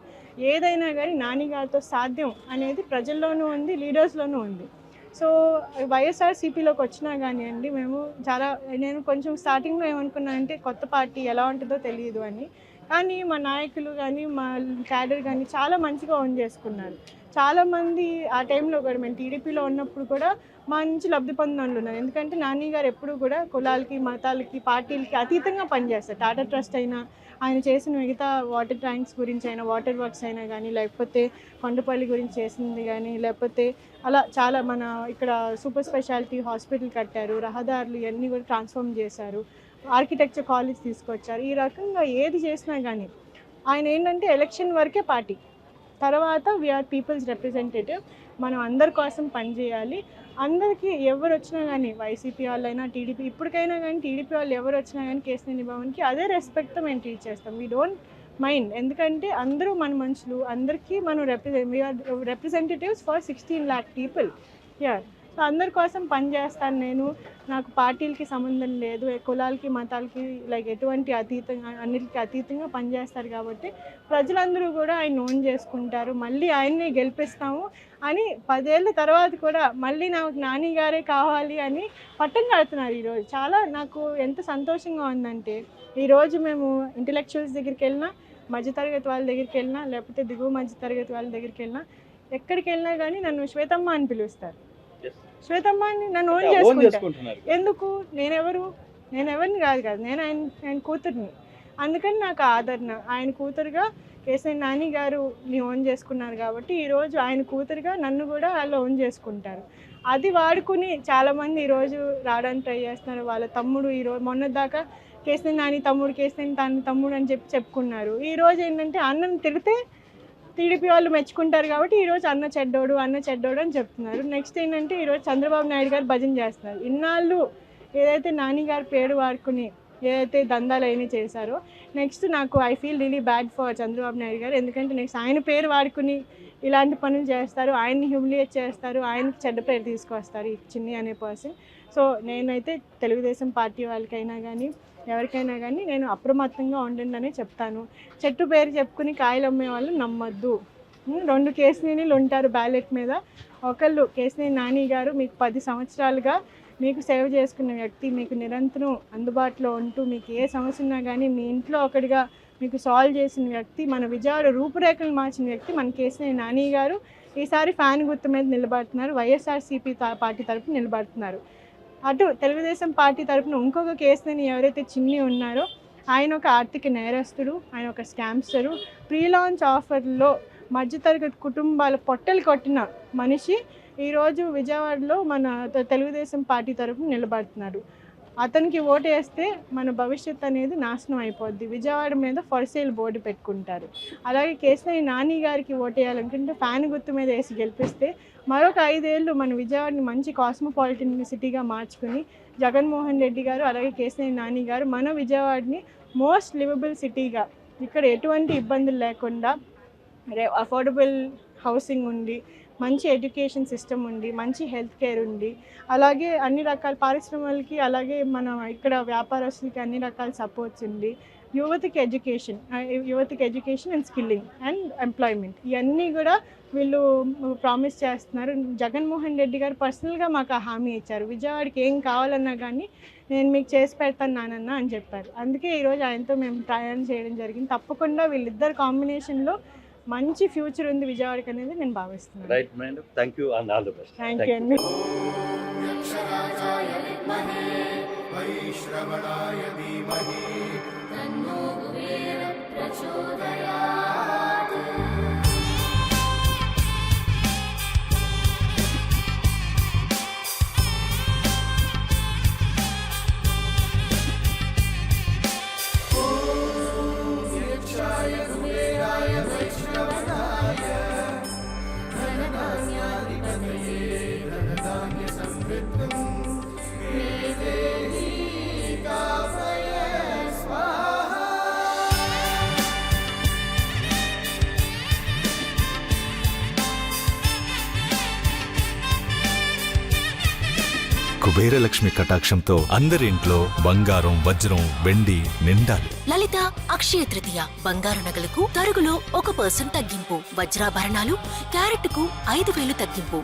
ఏదైనా కానీ నాని గారితో సాధ్యం అనేది ప్రజల్లోనూ ఉంది, లీడర్స్లోనూ ఉంది. సో వైఎస్ఆర్సీపీలోకి వచ్చినా కానివ్వండి, నేను కొంచెం స్టార్టింగ్లో ఏమనుకున్నానంటే కొత్త పార్టీ ఎలా ఉంటుందో తెలియదు అని. కానీ మా నాయకులు కానీ మా క్యాడర్ కానీ చాలా మంచిగా ఓన్ చేసుకున్నారు. చాలామంది ఆ టైంలో కూడా మేము టీడీపీలో ఉన్నప్పుడు కూడా మా నుంచి లబ్ధి పొందిన వాళ్ళు ఉన్నారు. ఎందుకంటే నాని గారు ఎప్పుడు కూడా కులాలకి, మతాలకి, పార్టీలకి అతీతంగా పనిచేస్తారు. టాటా ట్రస్ట్ అయినా, ఆయన చేసిన మిగతా వాటర్ ట్యాంక్స్ గురించి అయినా, వాటర్ వర్క్స్ అయినా కానీ, లేకపోతే కొండపల్లి గురించి చేసింది కానీ, లేకపోతే అలా చాలా మన ఇక్కడ సూపర్ స్పెషాలిటీ హాస్పిటల్ కట్టారు, రహదారులు ఇవన్నీ కూడా ట్రాన్స్ఫార్మ్ చేశారు, ఆర్కిటెక్చర్ కాలేజ్ తీసుకొచ్చారు. ఈ రకంగా ఏది చేసినా కానీ ఆయన ఏంటంటే ఎలక్షన్ వరకే పార్టీ, తర్వాత వీఆర్ పీపుల్స్ రిప్రజెంటేటివ్. మనం అందరి కోసం పనిచేయాలి. అందరికీ ఎవరు వచ్చినా కానీ, వైసీపీ వాళ్ళైనా, టీడీపీ, ఇప్పటికైనా కానీ టీడీపీ వాళ్ళు ఎవరు వచ్చినా కానీ కేశినేని భవన్కి అదే రెస్పెక్ట్తో మేము ట్రీట్ చేస్తాం. We don't mind. ఎందుకంటే అందరూ మన మనుషులు, అందరికీ మనం we are representatives for 16 lakh people here. So అందరి కోసం పనిచేస్తాను నేను. నాకు పార్టీలకి సంబంధం లేదు, కులాలకి, మతాలకి ఎటువంటి అన్నిటికీ అతీతంగా పనిచేస్తారు. కాబట్టి ప్రజలందరూ కూడా ఆయన ఓన్ చేసుకుంటారు. మళ్ళీ ఆయన్ని గెలిపిస్తాము అని 10 ఏళ్ళ తర్వాత కూడా మళ్ళీ నాకు నాని గారే కావాలి అని పట్టం కడుతున్నారు. ఈరోజు చాలా నాకు ఎంత సంతోషంగా ఉందంటే, ఈరోజు మేము ఇంటలెక్చువల్స్ దగ్గరికి వెళ్ళినా, మధ్యతరగతి వాళ్ళ దగ్గరికి వెళ్ళినా, లేకపోతే దిగువ మధ్యతరగతి వాళ్ళ దగ్గరికి వెళ్ళినా, ఎక్కడికి వెళ్ళినా కానీ నన్ను శ్వేతమ్మ అని పిలుస్తారు. శ్వేతమ్మ అని నన్ను ఓన్ చేసుకుంటారు. ఎందుకు? నేనెవరిని కాదు, నేను ఆయన కూతుర్ని. అందుకని నాకు ఆదరణ. ఆయన కూతురుగా కేశినేని నాని గారుని ఓన్ చేసుకున్నారు కాబట్టి ఈరోజు ఆయన కూతురుగా నన్ను కూడా వాళ్ళు ఓన్ చేసుకుంటారు. అది వాడుకుని చాలామంది ఈరోజు రావడానికి ట్రై చేస్తున్నారు. వాళ్ళ తమ్ముడు ఈరోజు మొన్నదాకా కేశినేని నాని తమ్ముడు, కేశినేని తమ్ముడు అని చెప్పుకున్నారు. ఈరోజు ఏంటంటే అన్నను తిడితే టీడీపీ వాళ్ళు మెచ్చుకుంటారు కాబట్టి ఈరోజు అన్న చెడ్డోడు అని చెప్తున్నారు. నెక్స్ట్ ఏంటంటే ఈరోజు చంద్రబాబు నాయుడు గారు భజన చేస్తున్నారు. ఇన్నాళ్ళు ఏదైతే నాని గారి పేరు వాడుకుని ఏదైతే దందాలు అయినా చేశారో, నెక్స్ట్ నాకు I feel really bad for Chandrababu Naidu గారు. ఎందుకంటే నెక్స్ట్ ఆయన పేరు వాడుకుని ఇలాంటి పనులు చేస్తారు, ఆయన్ని హ్యూమిలియేట్ చేస్తారు, ఆయనకి చెడ్డ పేరు తీసుకొస్తారు ఈ చిన్ని అనే పర్సన్. సో నేనైతే తెలుగుదేశం పార్టీ వాళ్ళకైనా కానీ ఎవరికైనా కానీ నేను అప్రమత్తంగా ఉండండి అనే చెప్తాను. చెట్టు పేరు చెప్పుకుని కాయలు అమ్మే వాళ్ళు నమ్మొద్దు. 2 కేశినేనిలు ఉంటారు బ్యాలెట్ మీద. ఒకళ్ళు కేశినేని నాని గారు మీకు 10 సంవత్సరాలుగా మీకు సేవ చేసుకున్న వ్యక్తి, మీకు నిరంతరం అందుబాటులో ఉంటూ మీకు ఏ సమస్య ఉన్నా కానీ మీ ఇంట్లో ఒకటిగా మీకు సాల్వ్ చేసిన వ్యక్తి, మన విజయవాడ రూపురేఖలు మార్చిన వ్యక్తి మన కేశినేని నాని గారు. ఈసారి ఫ్యాన్ గుర్తు మీద నిలబడుతున్నారు, వైఎస్ఆర్సీపీ పార్టీ తరఫున నిలబడుతున్నారు. అటు తెలుగుదేశం పార్టీ తరఫున ఇంకొక కేసుని ఎవరైతే చిన్ని ఉన్నారో ఆయన ఒక ఆర్థిక నేరస్తుడు, ఆయన ఒక స్కామ్స్టరు. ప్రీ లాంచ్ ఆఫర్లో మధ్యతరగతి కుటుంబాల పొట్టలు కొట్టిన మనిషి ఈరోజు విజయవాడలో మన తెలుగుదేశం పార్టీ తరఫున నిలబడుతున్నారు. అతనికి ఓటు వేస్తే మన భవిష్యత్ అనేది నాశనం అయిపోద్ది. విజయవాడ మీద ఫర్ సేల్ బోర్డు పెట్టుకుంటారు. అలాగే కేశినేని నాని గారికి ఓటు వేయాలనుకుంటే ఫ్యాన్ గుర్తు మీద వేసి గెలిపిస్తే మరొక 5 ఏళ్ళు మన విజయవాడని మంచి కాస్మోపాలిటన్ సిటీగా మార్చుకుని జగన్మోహన్ రెడ్డి గారు అలాగే కేశినేని నాని గారు మన విజయవాడని మోస్ట్ లివబుల్ సిటీగా, ఇక్కడ ఎటువంటి ఇబ్బందులు లేకుండా అఫోర్డబుల్ హౌసింగ్ ఉండి మంచి ఎడ్యుకేషన్ సిస్టమ్ ఉండి, మంచి హెల్త్ కేర్ ఉండి, అలాగే అన్ని రకాల పారిశ్రమలకి, అలాగే మన ఇక్కడ వ్యాపారస్తులకి అన్ని రకాల సపోర్ట్స్ ఉండి, యువతకి education and skilling and employment ఇవన్నీ కూడా వీళ్ళు ప్రామిస్ చేస్తున్నారు. జగన్మోహన్ రెడ్డి గారు పర్సనల్గా మాకు ఆ హామీ ఇచ్చారు. విజయవాడకి ఏం కావాలన్నా కానీ నేను మీకు చేసి పెడతాను నానన్న అని చెప్పారు. అందుకే ఈరోజు ఆయనతో మేము ప్రయాణం చేయడం జరిగింది. తప్పకుండా వీళ్ళిద్దరు కాంబినేషన్లో మంచి ఫ్యూచర్ ఉంది విజయవాడకి అనేది నేను భావిస్తున్నాను. Right madam, thank you and all the best. Thank you అండి. కుబేరలక్ష్మి కటాక్షంతో అందరింట్లో బంగారం, వజ్రం, వెండి నిండాలి. లలిత అక్షయ తృతీయ బంగారు నగలకు తరుగులో 1% తగ్గింపు, వజ్రాభరణాలు క్యారెట్కు 5,000 తగ్గింపు.